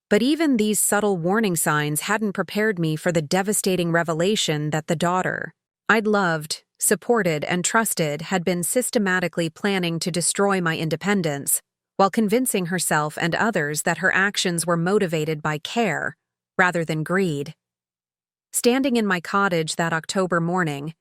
But even these subtle warning signs hadn't prepared me for the devastating revelation that the daughter I'd loved, supported, and trusted had been systematically planning to destroy my independence, while convincing herself and others that her actions were motivated by care rather than greed. Standing in my cottage that October morning,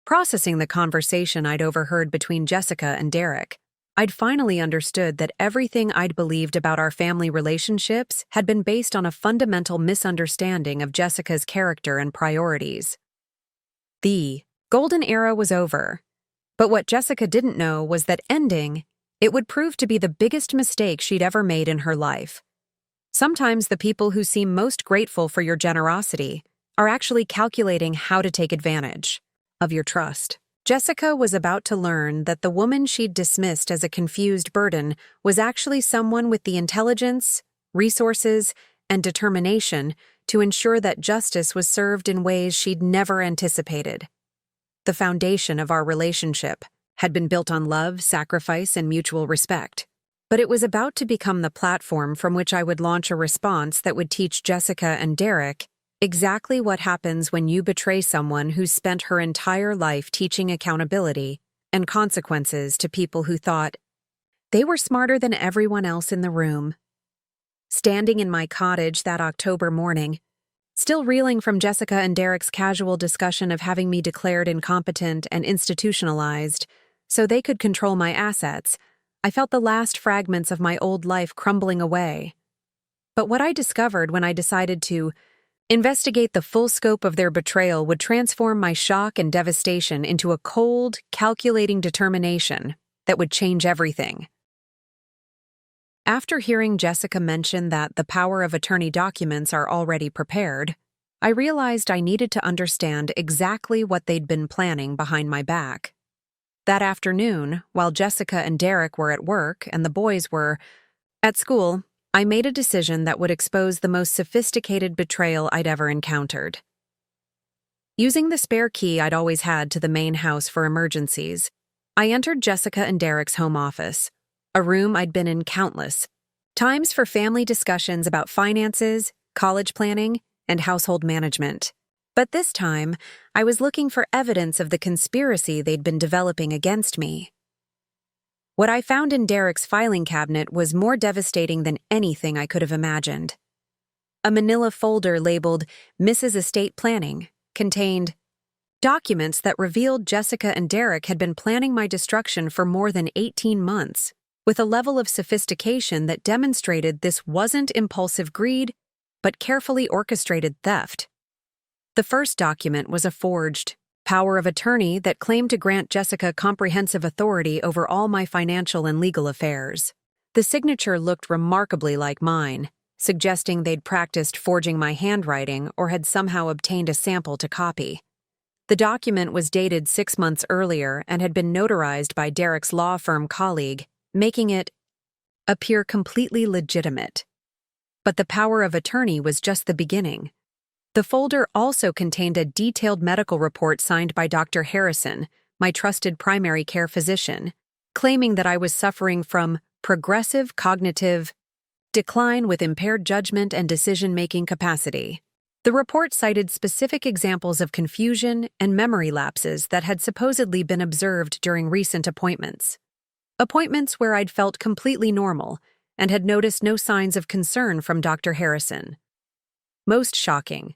processing the conversation I'd overheard between Jessica and Derek, I'd finally understood that everything I'd believed about our family relationships had been based on a fundamental misunderstanding of Jessica's character and priorities. The golden era was over, but what Jessica didn't know was that ending, it would prove to be the biggest mistake she'd ever made in her life. Sometimes the people who seem most grateful for your generosity are actually calculating how to take advantage of your trust. Jessica was about to learn that the woman she'd dismissed as a confused burden was actually someone with the intelligence, resources, and determination to ensure that justice was served in ways she'd never anticipated. The foundation of our relationship had been built on love, sacrifice, and mutual respect. But it was about to become the platform from which I would launch a response that would teach Jessica and Derek exactly what happens when you betray someone who's spent her entire life teaching accountability and consequences to people who thought they were smarter than everyone else in the room. Standing in my cottage that October morning, still reeling from Jessica and Derek's casual discussion of having me declared incompetent and institutionalized so they could control my assets, I felt the last fragments of my old life crumbling away. But what I discovered when I decided to investigate the full scope of their betrayal would transform my shock and devastation into a cold, calculating determination that would change everything. After hearing Jessica mention that the power of attorney documents are already prepared, I realized I needed to understand exactly what they'd been planning behind my back. That afternoon, while Jessica and Derek were at work and the boys were at school, I made a decision that would expose the most sophisticated betrayal I'd ever encountered. Using the spare key I'd always had to the main house for emergencies, I entered Jessica and Derek's home office, a room I'd been in countless times for family discussions about finances, college planning, and household management. But this time, I was looking for evidence of the conspiracy they'd been developing against me. What I found in Derek's filing cabinet was more devastating than anything I could have imagined. A manila folder labeled Mrs. Estate Planning contained documents that revealed Jessica and Derek had been planning my destruction for more than 18 months, with a level of sophistication that demonstrated this wasn't impulsive greed, but carefully orchestrated theft. The first document was a forged power of attorney that claimed to grant Jessica comprehensive authority over all my financial and legal affairs. The signature looked remarkably like mine, suggesting they'd practiced forging my handwriting or had somehow obtained a sample to copy. The document was dated 6 months earlier and had been notarized by Derek's law firm colleague, making it appear completely legitimate. But the power of attorney was just the beginning. The folder also contained a detailed medical report signed by Dr. Harrison, my trusted primary care physician, claiming that I was suffering from progressive cognitive decline with impaired judgment and decision-making capacity. The report cited specific examples of confusion and memory lapses that had supposedly been observed during recent appointments where I'd felt completely normal and had noticed no signs of concern from Dr. Harrison. Most shocking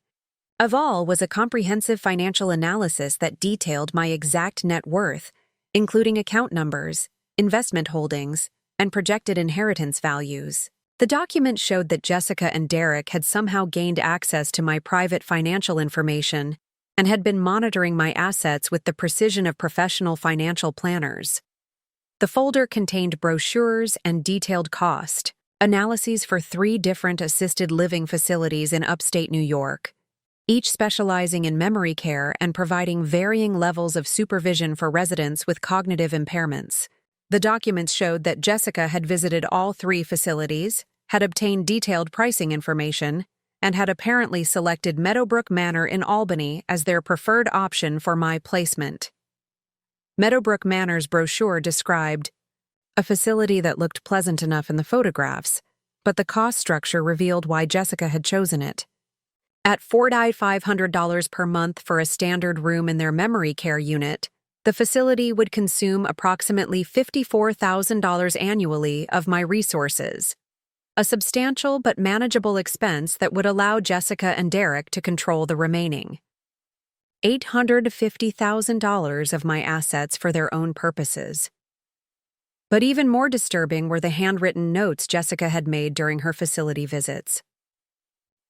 of all was a comprehensive financial analysis that detailed my exact net worth, including account numbers, investment holdings, and projected inheritance values. The document showed that Jessica and Derek had somehow gained access to my private financial information and had been monitoring my assets with the precision of professional financial planners. The folder contained brochures and detailed cost analyses for 3 different assisted living facilities in upstate New York, each specializing in memory care and providing varying levels of supervision for residents with cognitive impairments. The documents showed that Jessica had visited all 3 facilities, had obtained detailed pricing information, and had apparently selected Meadowbrook Manor in Albany as their preferred option for my placement. Meadowbrook Manor's brochure described a facility that looked pleasant enough in the photographs, but the cost structure revealed why Jessica had chosen it. At $4,500 per month for a standard room in their memory care unit, the facility would consume approximately $54,000 annually of my resources, a substantial but manageable expense that would allow Jessica and Derek to control the remaining $850,000 of my assets for their own purposes. But even more disturbing were the handwritten notes Jessica had made during her facility visits.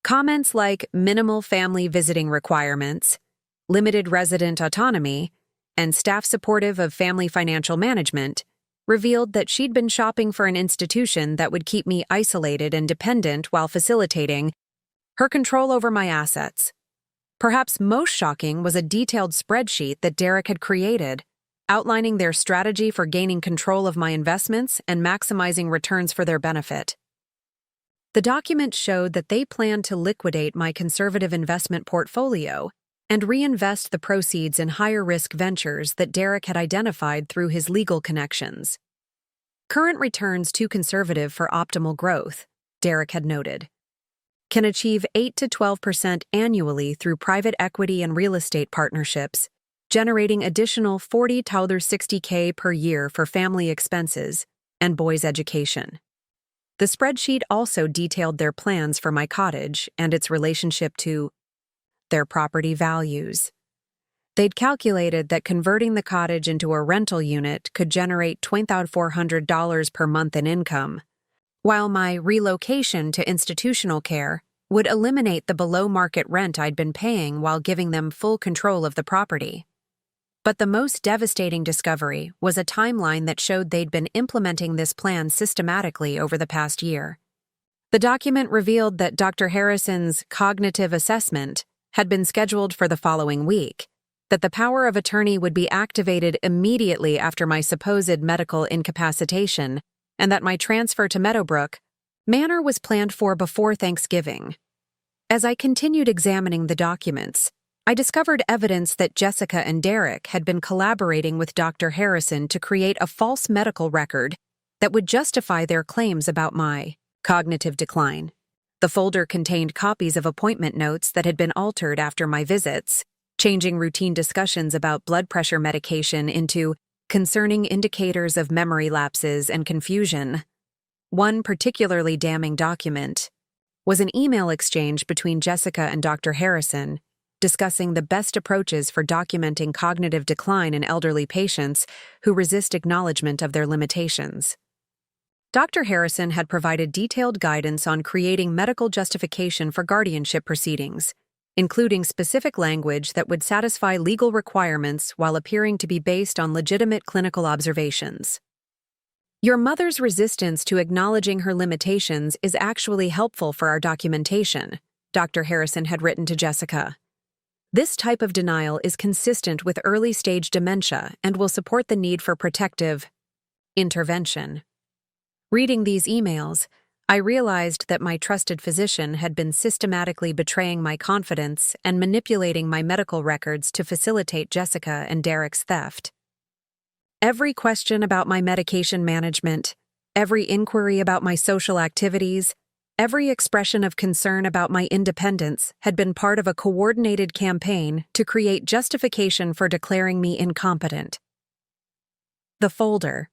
Comments like minimal family visiting requirements, limited resident autonomy, and staff supportive of family financial management revealed that she'd been shopping for an institution that would keep me isolated and dependent while facilitating her control over my assets. Perhaps most shocking was a detailed spreadsheet that Derek had created, outlining their strategy for gaining control of my investments and maximizing returns for their benefit. The document showed that they planned to liquidate my conservative investment portfolio and reinvest the proceeds in higher-risk ventures that Derek had identified through his legal connections. Current returns too conservative for optimal growth, Derek had noted, can achieve 8 to 12% annually through private equity and real estate partnerships, generating additional $40 to $60K per year for family expenses and boys' education. The spreadsheet also detailed their plans for my cottage and its relationship to their property values. They'd calculated that converting the cottage into a rental unit could generate $2,400 per month in income, while my relocation to institutional care would eliminate the below-market rent I'd been paying while giving them full control of the property. But the most devastating discovery was a timeline that showed they'd been implementing this plan systematically over the past year. The document revealed that Dr. Harrison's cognitive assessment had been scheduled for the following week, that the power of attorney would be activated immediately after my supposed medical incapacitation, and that my transfer to Meadowbrook Manor was planned for before Thanksgiving. As I continued examining the documents, I discovered evidence that Jessica and Derek had been collaborating with Dr. Harrison to create a false medical record that would justify their claims about my cognitive decline. The folder contained copies of appointment notes that had been altered after my visits, changing routine discussions about blood pressure medication into concerning indicators of memory lapses and confusion. One particularly damning document was an email exchange between Jessica and Dr. Harrison discussing the best approaches for documenting cognitive decline in elderly patients who resist acknowledgement of their limitations. Dr. Harrison had provided detailed guidance on creating medical justification for guardianship proceedings, including specific language that would satisfy legal requirements while appearing to be based on legitimate clinical observations. Your mother's resistance to acknowledging her limitations is actually helpful for our documentation, Dr. Harrison had written to Jessica. This type of denial is consistent with early-stage dementia and will support the need for protective intervention. Reading these emails, I realized that my trusted physician had been systematically betraying my confidence and manipulating my medical records to facilitate Jessica and Derek's theft. Every question about my medication management, every inquiry about my social activities, every expression of concern about my independence had been part of a coordinated campaign to create justification for declaring me incompetent. The folder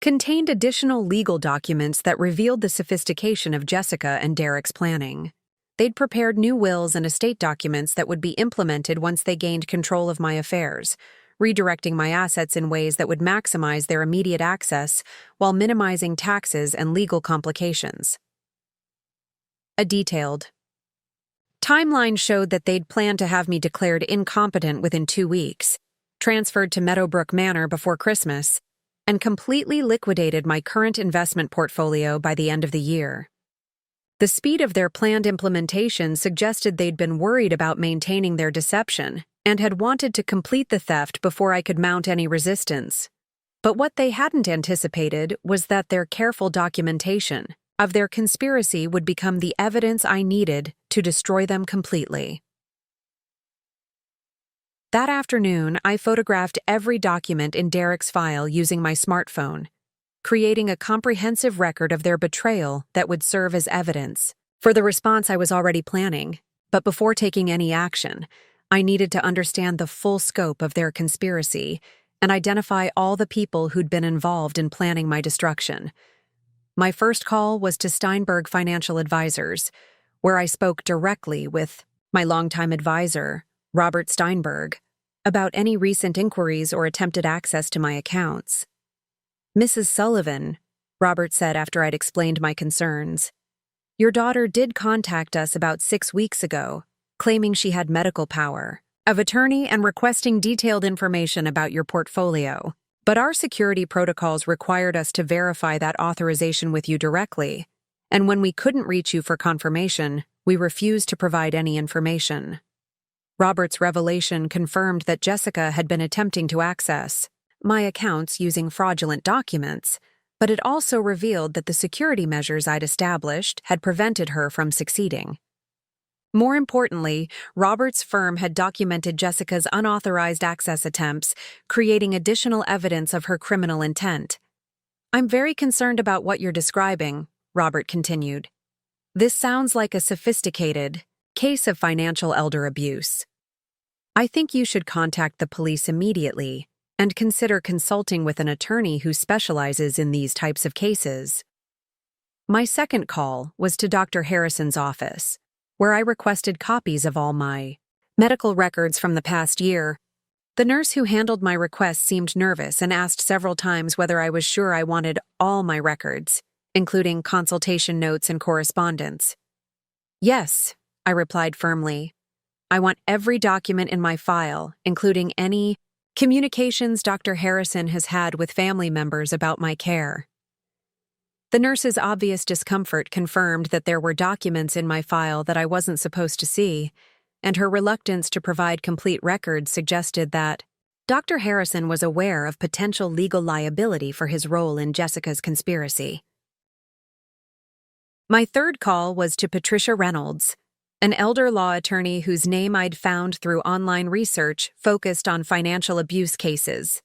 contained additional legal documents that revealed the sophistication of Jessica and Derek's planning. They'd prepared new wills and estate documents that would be implemented once they gained control of my affairs, redirecting my assets in ways that would maximize their immediate access while minimizing taxes and legal complications. A detailed timeline showed that they'd planned to have me declared incompetent within 2 weeks, transferred to Meadowbrook Manor before Christmas, and completely liquidated my current investment portfolio by the end of the year. The speed of their planned implementation suggested they'd been worried about maintaining their deception and had wanted to complete the theft before I could mount any resistance. But what they hadn't anticipated was that their careful documentation of their conspiracy would become the evidence I needed to destroy them completely. That afternoon, I photographed every document in Derek's file using my smartphone, creating a comprehensive record of their betrayal that would serve as evidence for the response I was already planning. But before taking any action, I needed to understand the full scope of their conspiracy and identify all the people who'd been involved in planning my destruction. My first call was to Steinberg Financial Advisors, where I spoke directly with my longtime advisor, Robert Steinberg, about any recent inquiries or attempted access to my accounts. Mrs. Sullivan, Robert said after I'd explained my concerns, your daughter did contact us about 6 weeks ago, claiming she had medical power of attorney and requesting detailed information about your portfolio. But our security protocols required us to verify that authorization with you directly, and when we couldn't reach you for confirmation, we refused to provide any information. Robert's revelation confirmed that Jessica had been attempting to access my accounts using fraudulent documents, but it also revealed that the security measures I'd established had prevented her from succeeding. More importantly, Robert's firm had documented Jessica's unauthorized access attempts, creating additional evidence of her criminal intent. I'm very concerned about what you're describing, Robert continued. This sounds like a sophisticated case of financial elder abuse. I think you should contact the police immediately and consider consulting with an attorney who specializes in these types of cases. My second call was to Dr. Harrison's office, where I requested copies of all my medical records from the past year. The nurse who handled my request seemed nervous and asked several times whether I was sure I wanted all my records, including consultation notes and correspondence. Yes, I replied firmly. I want every document in my file, including any communications Dr. Harrison has had with family members about my care. The nurse's obvious discomfort confirmed that there were documents in my file that I wasn't supposed to see, and her reluctance to provide complete records suggested that Dr. Harrison was aware of potential legal liability for his role in Jessica's conspiracy. My third call was to Patricia Reynolds, an elder law attorney whose name I'd found through online research focused on financial abuse cases.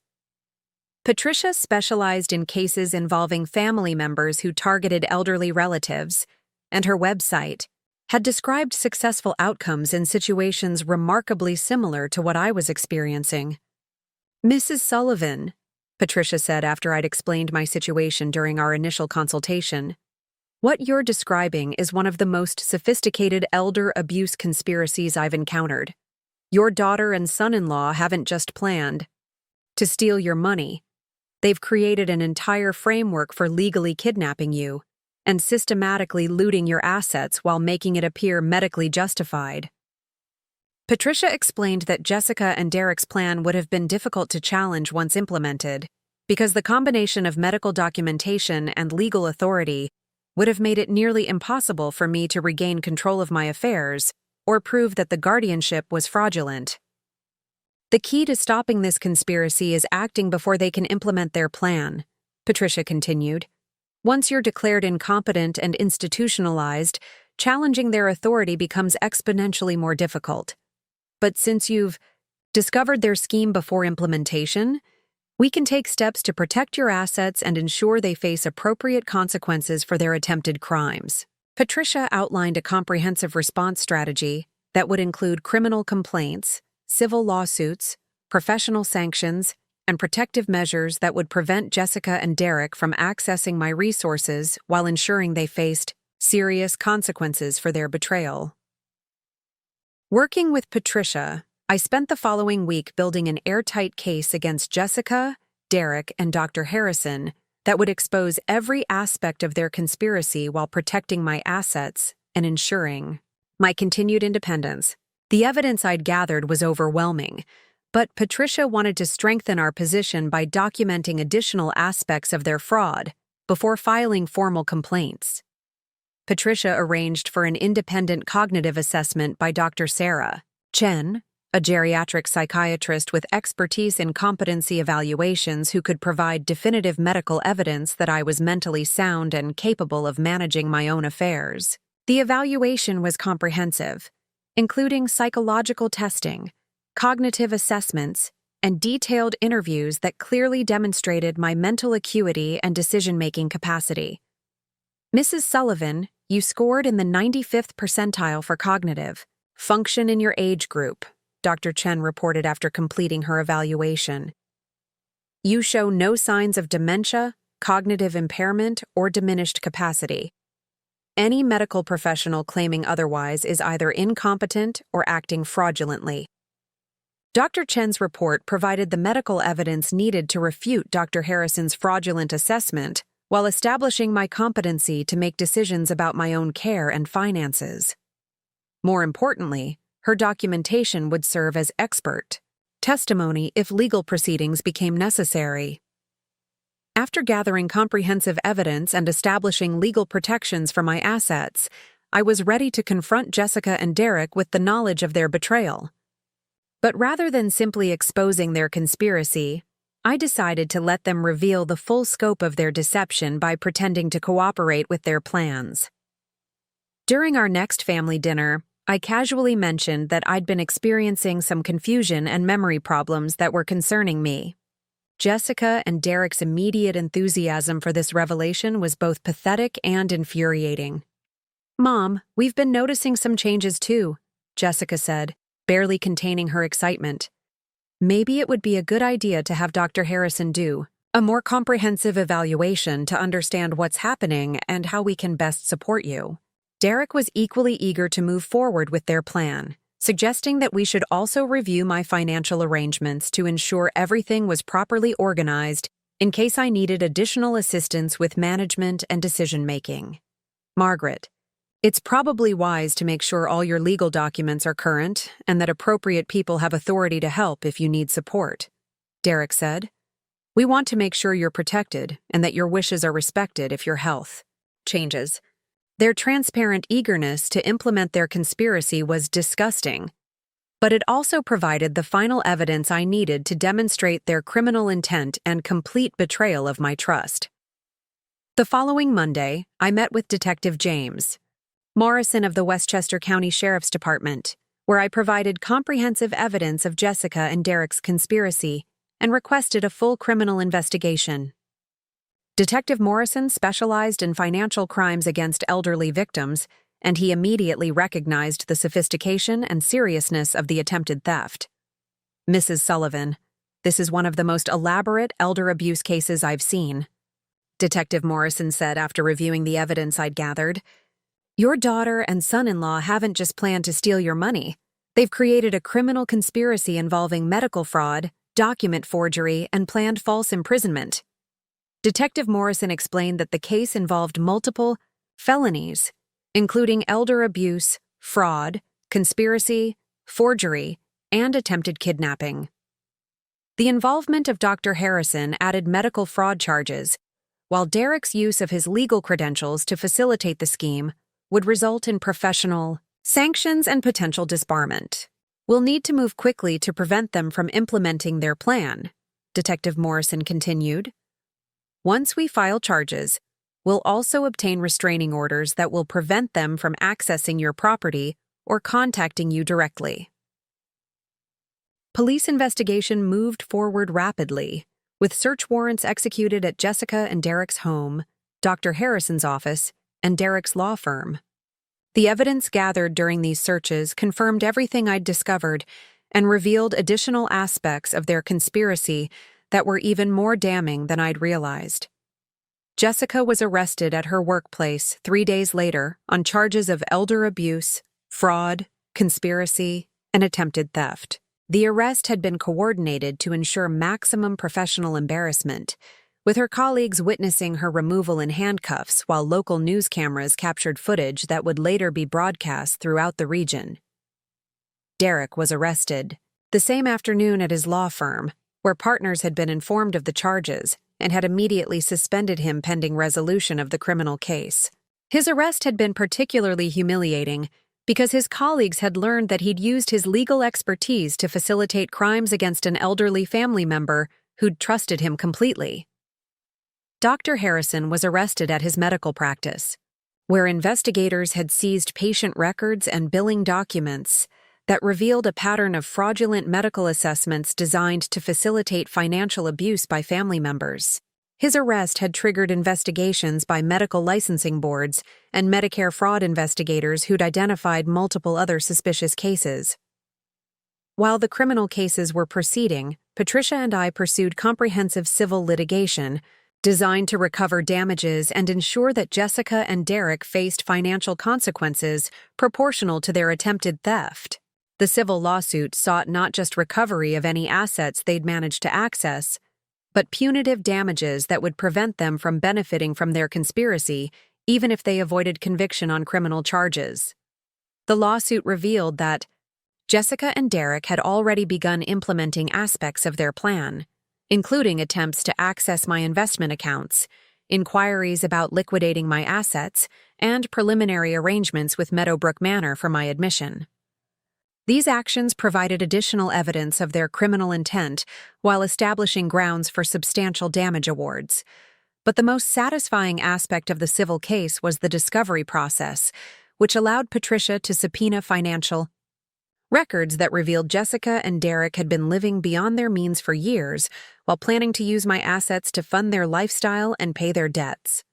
Patricia specialized in cases involving family members who targeted elderly relatives, and her website had described successful outcomes in situations remarkably similar to what I was experiencing. Mrs. Sullivan, Patricia said after I'd explained my situation during our initial consultation, what you're describing is one of the most sophisticated elder abuse conspiracies I've encountered. Your daughter and son-in-law haven't just planned to steal your money. They've created an entire framework for legally kidnapping you and systematically looting your assets while making it appear medically justified. Patricia explained that Jessica and Derek's plan would have been difficult to challenge once implemented, because the combination of medical documentation and legal authority would have made it nearly impossible for me to regain control of my affairs or prove that the guardianship was fraudulent. The key to stopping this conspiracy is acting before they can implement their plan, Patricia continued. Once you're declared incompetent and institutionalized, challenging their authority becomes exponentially more difficult. But since you've discovered their scheme before implementation, we can take steps to protect your assets and ensure they face appropriate consequences for their attempted crimes. Patricia outlined a comprehensive response strategy that would include criminal complaints, civil lawsuits, professional sanctions, and protective measures that would prevent Jessica and Derek from accessing my resources while ensuring they faced serious consequences for their betrayal. Working with Patricia, I spent the following week building an airtight case against Jessica, Derek, and Dr. Harrison that would expose every aspect of their conspiracy while protecting my assets and ensuring my continued independence. The evidence I'd gathered was overwhelming, but Patricia wanted to strengthen our position by documenting additional aspects of their fraud before filing formal complaints. Patricia arranged for an independent cognitive assessment by Dr. Sarah Chen, a geriatric psychiatrist with expertise in competency evaluations who could provide definitive medical evidence that I was mentally sound and capable of managing my own affairs. The evaluation was comprehensive, including psychological testing, cognitive assessments, and detailed interviews that clearly demonstrated my mental acuity and decision-making capacity. Mrs. Sullivan, you scored in the 95th percentile for cognitive function in your age group, Dr. Chen reported after completing her evaluation. You show no signs of dementia, cognitive impairment, or diminished capacity. Any medical professional claiming otherwise is either incompetent or acting fraudulently. Dr. Chen's report provided the medical evidence needed to refute Dr. Harrison's fraudulent assessment while establishing my competency to make decisions about my own care and finances. More importantly, her documentation would serve as expert testimony if legal proceedings became necessary. After gathering comprehensive evidence and establishing legal protections for my assets, I was ready to confront Jessica and Derek with the knowledge of their betrayal. But rather than simply exposing their conspiracy, I decided to let them reveal the full scope of their deception by pretending to cooperate with their plans. During our next family dinner, I casually mentioned that I'd been experiencing some confusion and memory problems that were concerning me. Jessica and Derek's immediate enthusiasm for this revelation was both pathetic and infuriating. "Mom, we've been noticing some changes too," Jessica said, barely containing her excitement. "Maybe it would be a good idea to have Dr. Harrison do a more comprehensive evaluation to understand what's happening and how we can best support you." Derek was equally eager to move forward with their plan, suggesting that we should also review my financial arrangements to ensure everything was properly organized in case I needed additional assistance with management and decision-making. "Margaret, it's probably wise to make sure all your legal documents are current and that appropriate people have authority to help if you need support," Derek said. "We want to make sure you're protected and that your wishes are respected if your health changes." Their transparent eagerness to implement their conspiracy was disgusting, but it also provided the final evidence I needed to demonstrate their criminal intent and complete betrayal of my trust. The following Monday, I met with Detective James Morrison of the Westchester County Sheriff's Department, where I provided comprehensive evidence of Jessica and Derek's conspiracy and requested a full criminal investigation. Detective Morrison specialized in financial crimes against elderly victims, and he immediately recognized the sophistication and seriousness of the attempted theft. "Mrs. Sullivan, this is one of the most elaborate elder abuse cases I've seen," Detective Morrison said after reviewing the evidence I'd gathered. "Your daughter and son-in-law haven't just planned to steal your money. They've created a criminal conspiracy involving medical fraud, document forgery, and planned false imprisonment." Detective Morrison explained that the case involved multiple felonies, including elder abuse, fraud, conspiracy, forgery, and attempted kidnapping. The involvement of Dr. Harrison added medical fraud charges, while Derek's use of his legal credentials to facilitate the scheme would result in professional sanctions and potential disbarment. "We'll need to move quickly to prevent them from implementing their plan," Detective Morrison continued. "Once we file charges, we'll also obtain restraining orders that will prevent them from accessing your property or contacting you directly." Police investigation moved forward rapidly, with search warrants executed at Jessica and Derek's home, Dr. Harrison's office, and Derek's law firm. The evidence gathered during these searches confirmed everything I'd discovered and revealed additional aspects of their conspiracy that were even more damning than I'd realized. Jessica was arrested at her workplace 3 days later on charges of elder abuse, fraud, conspiracy, and attempted theft. The arrest had been coordinated to ensure maximum professional embarrassment, with her colleagues witnessing her removal in handcuffs while local news cameras captured footage that would later be broadcast throughout the region. Derek was arrested the same afternoon at his law firm, where partners had been informed of the charges and had immediately suspended him pending resolution of the criminal case. His arrest had been particularly humiliating because his colleagues had learned that he'd used his legal expertise to facilitate crimes against an elderly family member who'd trusted him completely. Dr. Harrison was arrested at his medical practice, where investigators had seized patient records and billing documents that revealed a pattern of fraudulent medical assessments designed to facilitate financial abuse by family members. His arrest had triggered investigations by medical licensing boards and Medicare fraud investigators who'd identified multiple other suspicious cases. While the criminal cases were proceeding, Patricia and I pursued comprehensive civil litigation designed to recover damages and ensure that Jessica and Derek faced financial consequences proportional to their attempted theft. The civil lawsuit sought not just recovery of any assets they'd managed to access, but punitive damages that would prevent them from benefiting from their conspiracy, even if they avoided conviction on criminal charges. The lawsuit revealed that Jessica and Derek had already begun implementing aspects of their plan, including attempts to access my investment accounts, inquiries about liquidating my assets, and preliminary arrangements with Meadowbrook Manor for my admission. These actions provided additional evidence of their criminal intent while establishing grounds for substantial damage awards. But the most satisfying aspect of the civil case was the discovery process, which allowed Patricia to subpoena financial records that revealed Jessica and Derek had been living beyond their means for years while planning to use my assets to fund their lifestyle and pay their debts.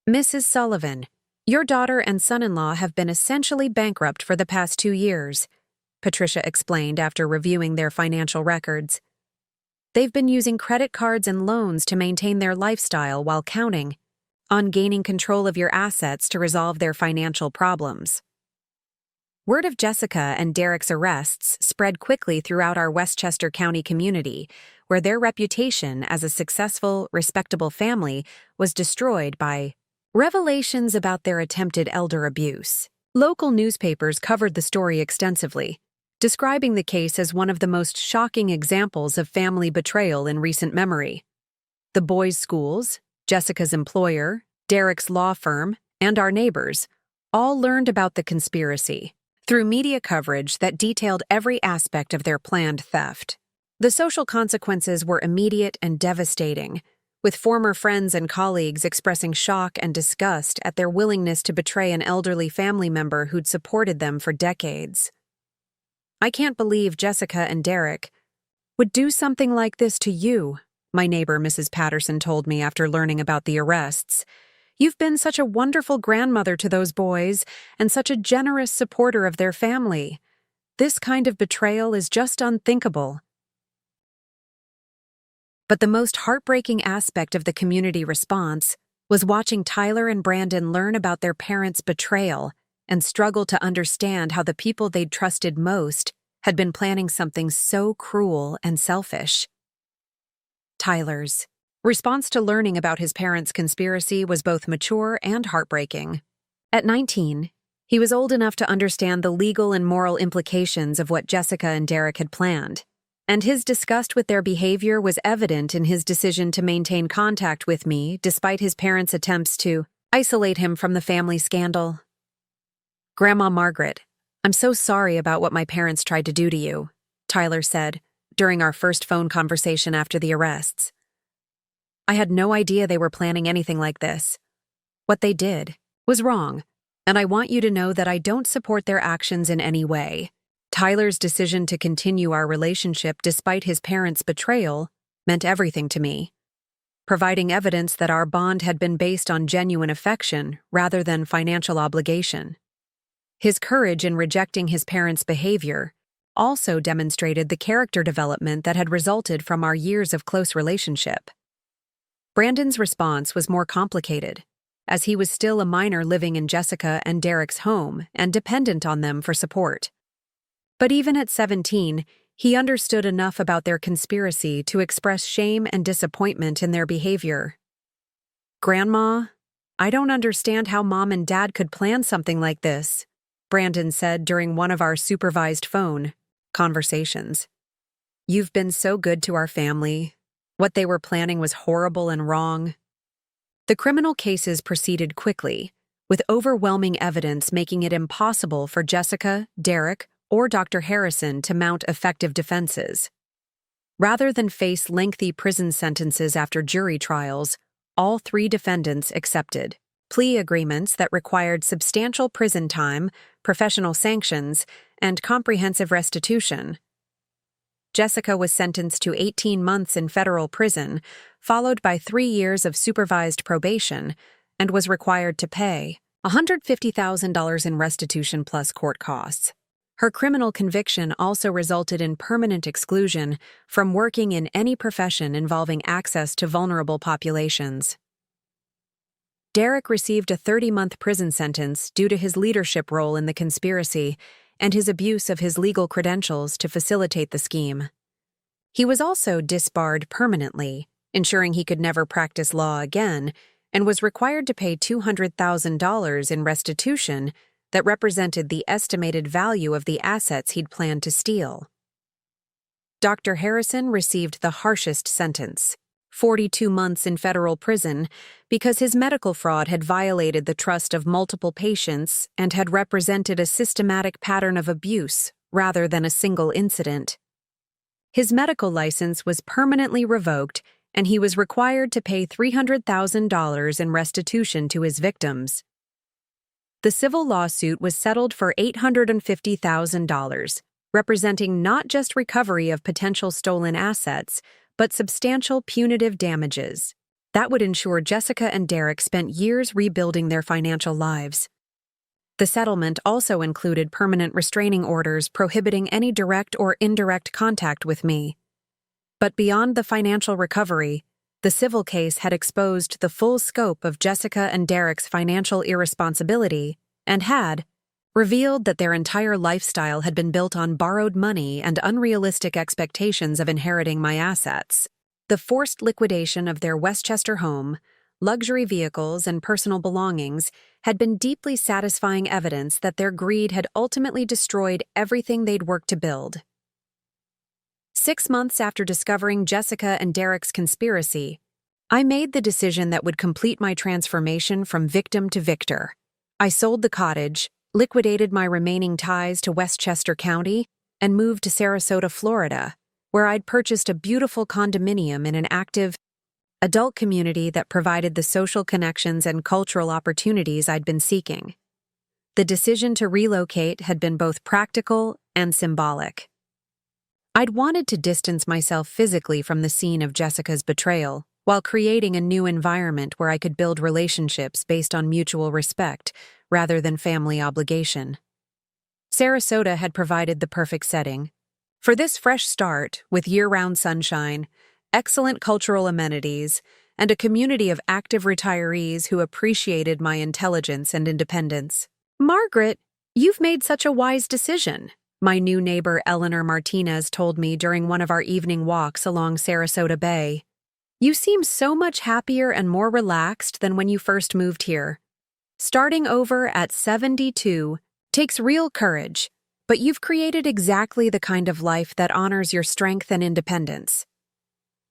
Mrs. Sullivan, your daughter and son-in-law have been essentially bankrupt for the past 2 years, Patricia explained after reviewing their financial records. They've been using credit cards and loans to maintain their lifestyle while counting on gaining control of your assets to resolve their financial problems. Word of Jessica and Derek's arrests spread quickly throughout our Westchester County community, where their reputation as a successful, respectable family was destroyed by revelations about their attempted elder abuse. Local newspapers covered the story extensively, describing the case as one of the most shocking examples of family betrayal in recent memory. The boys' schools, Jessica's employer, Derek's law firm, and our neighbors all learned about the conspiracy through media coverage that detailed every aspect of their planned theft. The social consequences were immediate and devastating, with former friends and colleagues expressing shock and disgust at their willingness to betray an elderly family member who'd supported them for decades. I can't believe Jessica and Derek would do something like this to you, my neighbor Mrs. Patterson told me after learning about the arrests. You've been such a wonderful grandmother to those boys and such a generous supporter of their family. This kind of betrayal is just unthinkable. But the most heartbreaking aspect of the community response was watching Tyler and Brandon learn about their parents' betrayal and struggle to understand how the people they'd trusted most had been planning something so cruel and selfish. Tyler's response to learning about his parents' conspiracy was both mature and heartbreaking. At 19, he was old enough to understand the legal and moral implications of what Jessica and Derek had planned, and his disgust with their behavior was evident in his decision to maintain contact with me despite his parents' attempts to isolate him from the family scandal. Grandma Margaret, I'm so sorry about what my parents tried to do to you, Tyler said during our first phone conversation after the arrests. I had no idea they were planning anything like this. What they did was wrong, and I want you to know that I don't support their actions in any way. Tyler's decision to continue our relationship despite his parents' betrayal meant everything to me, providing evidence that our bond had been based on genuine affection rather than financial obligation. His courage in rejecting his parents' behavior also demonstrated the character development that had resulted from our years of close relationship. Brandon's response was more complicated, as he was still a minor living in Jessica and Derek's home and dependent on them for support. But even at 17, he understood enough about their conspiracy to express shame and disappointment in their behavior. Grandma, I don't understand how Mom and Dad could plan something like this, Brandon said during one of our supervised phone conversations. You've been so good to our family. What they were planning was horrible and wrong. The criminal cases proceeded quickly, with overwhelming evidence making it impossible for Jessica, Derek, or Dr. Harrison to mount effective defenses. Rather than face lengthy prison sentences after jury trials, all 3 defendants accepted plea agreements that required substantial prison time, professional sanctions, and comprehensive restitution. Jessica was sentenced to 18 months in federal prison, followed by 3 years of supervised probation, and was required to pay $150,000 in restitution plus court costs. Her criminal conviction also resulted in permanent exclusion from working in any profession involving access to vulnerable populations. Derek received a 30-month prison sentence due to his leadership role in the conspiracy, and his abuse of his legal credentials to facilitate the scheme. He was also disbarred permanently, ensuring he could never practice law again, and was required to pay $200,000 in restitution that represented the estimated value of the assets he'd planned to steal. Dr. Harrison received the harshest sentence, 42 months in federal prison, because his medical fraud had violated the trust of multiple patients and had represented a systematic pattern of abuse rather than a single incident. His medical license was permanently revoked, and he was required to pay $300,000 in restitution to his victims. The civil lawsuit was settled for $850,000, representing not just recovery of potential stolen assets, but substantial punitive damages. That would ensure Jessica and Derek spent years rebuilding their financial lives. The settlement also included permanent restraining orders prohibiting any direct or indirect contact with me. But beyond the financial recovery, the civil case had exposed the full scope of Jessica and Derek's financial irresponsibility and had revealed that their entire lifestyle had been built on borrowed money and unrealistic expectations of inheriting my assets. The forced liquidation of their Westchester home, luxury vehicles, and personal belongings had been deeply satisfying evidence that their greed had ultimately destroyed everything they'd worked to build. 6 months after discovering Jessica and Derek's conspiracy, I made the decision that would complete my transformation from victim to victor. I sold the cottage, liquidated my remaining ties to Westchester County, and moved to Sarasota, Florida, where I'd purchased a beautiful condominium in an active, adult community that provided the social connections and cultural opportunities I'd been seeking. The decision to relocate had been both practical and symbolic. I'd wanted to distance myself physically from the scene of Jessica's betrayal, while creating a new environment where I could build relationships based on mutual respect rather than family obligation. Sarasota had provided the perfect setting. For this fresh start, with year-round sunshine, excellent cultural amenities, and a community of active retirees who appreciated my intelligence and independence. "Margaret, you've made such a wise decision," my new neighbor Eleanor Martinez told me during one of our evening walks along Sarasota Bay. "You seem so much happier and more relaxed than when you first moved here. Starting over at 72 takes real courage, but you've created exactly the kind of life that honors your strength and independence."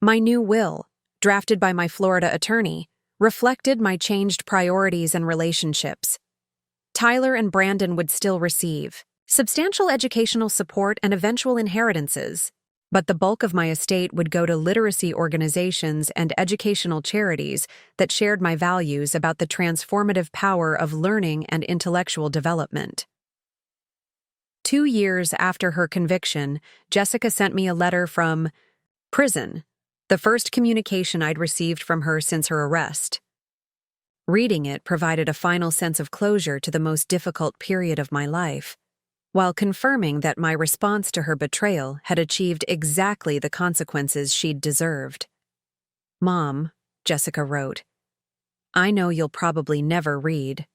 My new will, drafted by my Florida attorney, reflected my changed priorities and relationships. Tyler and Brandon would still receive substantial educational support and eventual inheritances, but the bulk of my estate would go to literacy organizations and educational charities that shared my values about the transformative power of learning and intellectual development. 2 years after her conviction, Jessica sent me a letter from prison, the first communication I'd received from her since her arrest. Reading it provided a final sense of closure to the most difficult period of my life, while confirming that my response to her betrayal had achieved exactly the consequences she'd deserved. "Mom," Jessica wrote, "I know you'll probably never read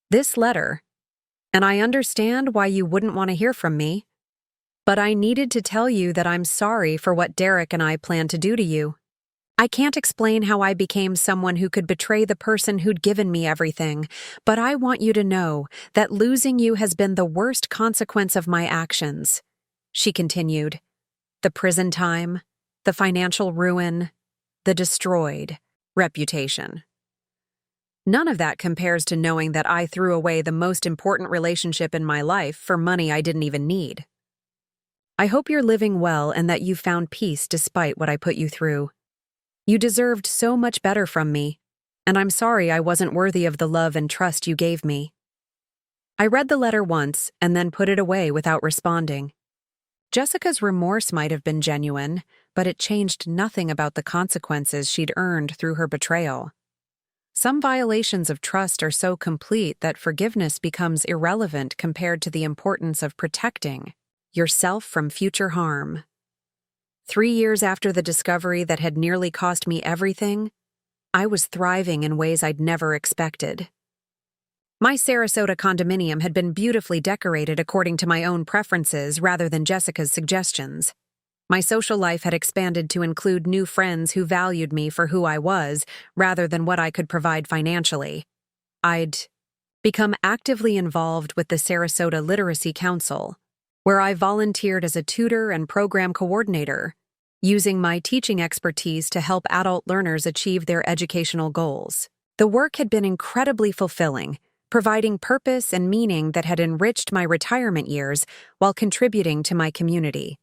this letter, and I understand why you wouldn't want to hear from me, but I needed to tell you that I'm sorry for what Derek and I plan to do to you. I can't explain how I became someone who could betray the person who'd given me everything, but I want you to know that losing you has been the worst consequence of my actions." She continued, "The prison time, the financial ruin, the destroyed reputation. None of that compares to knowing that I threw away the most important relationship in my life for money I didn't even need. I hope you're living well and that you found peace despite what I put you through. You deserved so much better from me, and I'm sorry I wasn't worthy of the love and trust you gave me." I read the letter once and then put it away without responding. Jessica's remorse might have been genuine, but it changed nothing about the consequences she'd earned through her betrayal. Some violations of trust are so complete that forgiveness becomes irrelevant compared to the importance of protecting yourself from future harm. 3 years after the discovery that had nearly cost me everything, I was thriving in ways I'd never expected. My Sarasota condominium had been beautifully decorated according to my own preferences rather than Jessica's suggestions. My social life had expanded to include new friends who valued me for who I was rather than what I could provide financially. I'd become actively involved with the Sarasota Literacy Council, where I volunteered as a tutor and program coordinator, using my teaching expertise to help adult learners achieve their educational goals. The work had been incredibly fulfilling, providing purpose and meaning that had enriched my retirement years while contributing to my community.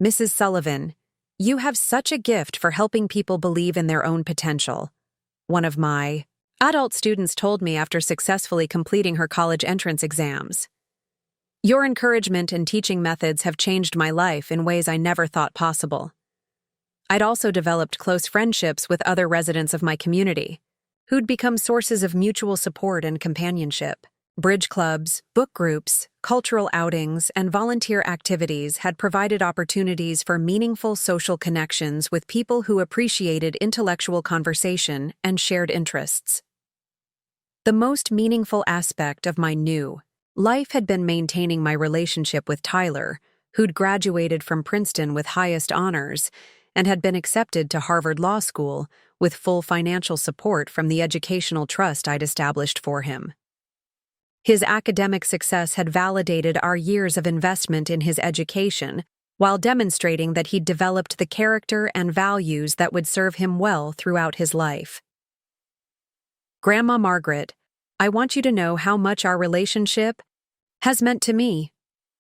Mrs. Sullivan, you have such a gift for helping people believe in their own potential. One of my adult students told me after successfully completing her college entrance exams. Your encouragement and teaching methods have changed my life in ways I never thought possible. I'd also developed close friendships with other residents of my community, who'd become sources of mutual support and companionship. Bridge clubs, book groups, cultural outings, and volunteer activities had provided opportunities for meaningful social connections with people who appreciated intellectual conversation and shared interests. The most meaningful aspect of my new life had been maintaining my relationship with Tyler, who'd graduated from Princeton with highest honors and had been accepted to Harvard Law School with full financial support from the educational trust I'd established for him. His academic success had validated our years of investment in his education, while demonstrating that he'd developed the character and values that would serve him well throughout his life. Grandma Margaret, I want you to know how much our relationship has meant to me,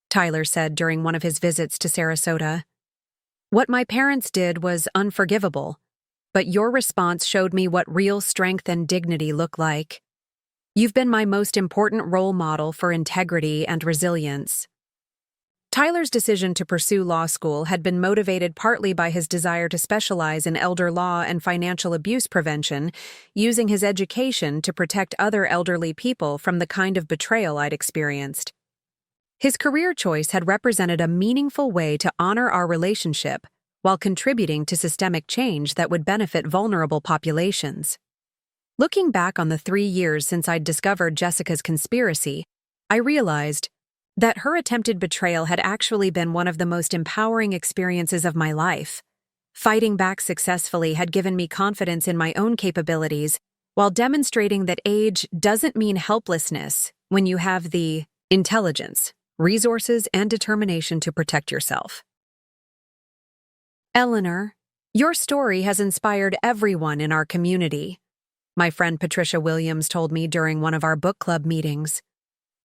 Tyler said during one of his visits to Sarasota. What my parents did was unforgivable, but your response showed me what real strength and dignity look like. You've been my most important role model for integrity and resilience. Tyler's decision to pursue law school had been motivated partly by his desire to specialize in elder law and financial abuse prevention, using his education to protect other elderly people from the kind of betrayal I'd experienced. His career choice had represented a meaningful way to honor our relationship while contributing to systemic change that would benefit vulnerable populations. Looking back on the 3 years since I'd discovered Jessica's conspiracy, I realized that her attempted betrayal had actually been one of the most empowering experiences of my life. Fighting back successfully had given me confidence in my own capabilities, while demonstrating that age doesn't mean helplessness when you have the intelligence, resources, and determination to protect yourself. Eleanor, your story has inspired everyone in our community, my friend Patricia Williams told me during one of our book club meetings.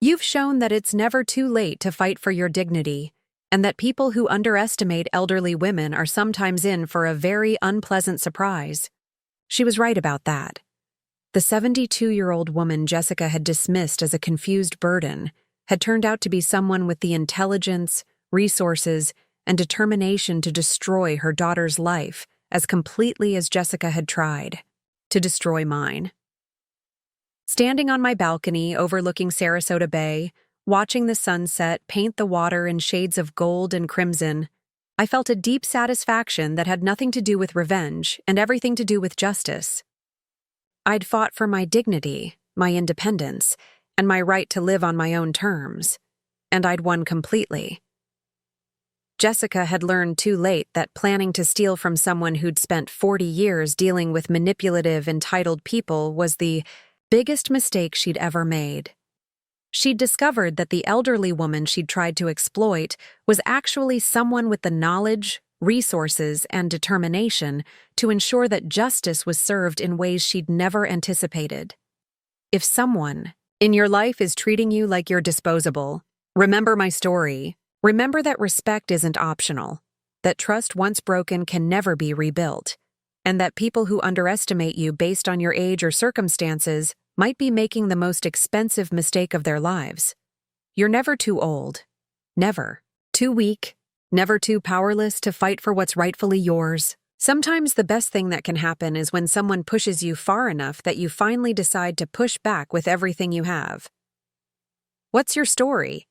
You've shown that it's never too late to fight for your dignity, and that people who underestimate elderly women are sometimes in for a very unpleasant surprise. She was right about that. The 72-year-old woman Jessica had dismissed as a confused burden had turned out to be someone with the intelligence, resources, and determination to destroy her daughter's life as completely as Jessica had tried to destroy mine. Standing on my balcony overlooking Sarasota Bay, watching the sunset paint the water in shades of gold and crimson, I felt a deep satisfaction that had nothing to do with revenge and everything to do with justice. I'd fought for my dignity, my independence, and my right to live on my own terms, and I'd won completely. Jessica had learned too late that planning to steal from someone who'd spent 40 years dealing with manipulative, entitled people was the biggest mistake she'd ever made. She'd discovered that the elderly woman she'd tried to exploit was actually someone with the knowledge, resources, and determination to ensure that justice was served in ways she'd never anticipated. If someone in your life is treating you like you're disposable, remember my story. Remember that respect isn't optional, that trust once broken can never be rebuilt, and that people who underestimate you based on your age or circumstances might be making the most expensive mistake of their lives. You're never too old, never too weak, never too powerless to fight for what's rightfully yours. Sometimes the best thing that can happen is when someone pushes you far enough that you finally decide to push back with everything you have. What's your story?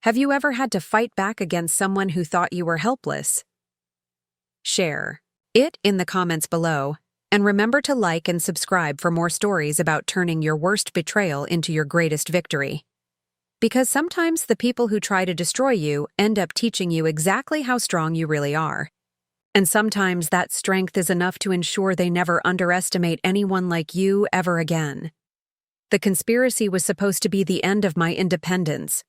Have you ever had to fight back against someone who thought you were helpless? Share it in the comments below, And remember to like and subscribe for more stories about turning your worst betrayal into your greatest victory. Because sometimes the people who try to destroy you end up teaching you exactly how strong you really are. And sometimes that strength is enough to ensure they never underestimate anyone like you ever again. The conspiracy was supposed to be the end of my independence.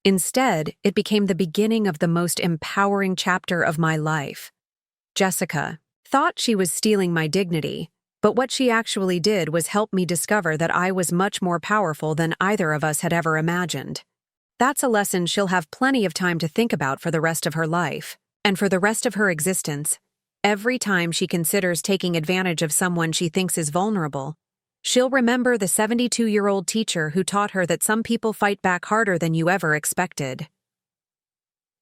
Instead, it became the beginning of the most empowering chapter of my life. Jessica thought she was stealing my dignity, but what she actually did was help me discover that I was much more powerful than either of us had ever imagined. That's a lesson she'll have plenty of time to think about for the rest of her life, and for the rest of her existence. Every time she considers taking advantage of someone she thinks is vulnerable, she'll remember the 72-year-old teacher who taught her that some people fight back harder than you ever expected.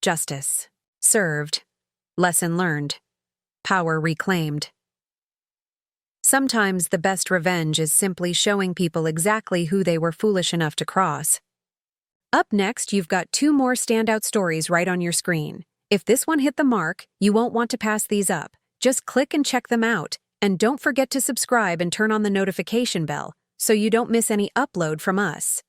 Justice served. Lesson learned. Power reclaimed. Sometimes the best revenge is simply showing people exactly who they were foolish enough to cross. Up next, you've got 2 more standout stories right on your screen. If this one hit the mark, you won't want to pass these up. Just click and check them out. And don't forget to subscribe and turn on the notification bell so you don't miss any upload from us.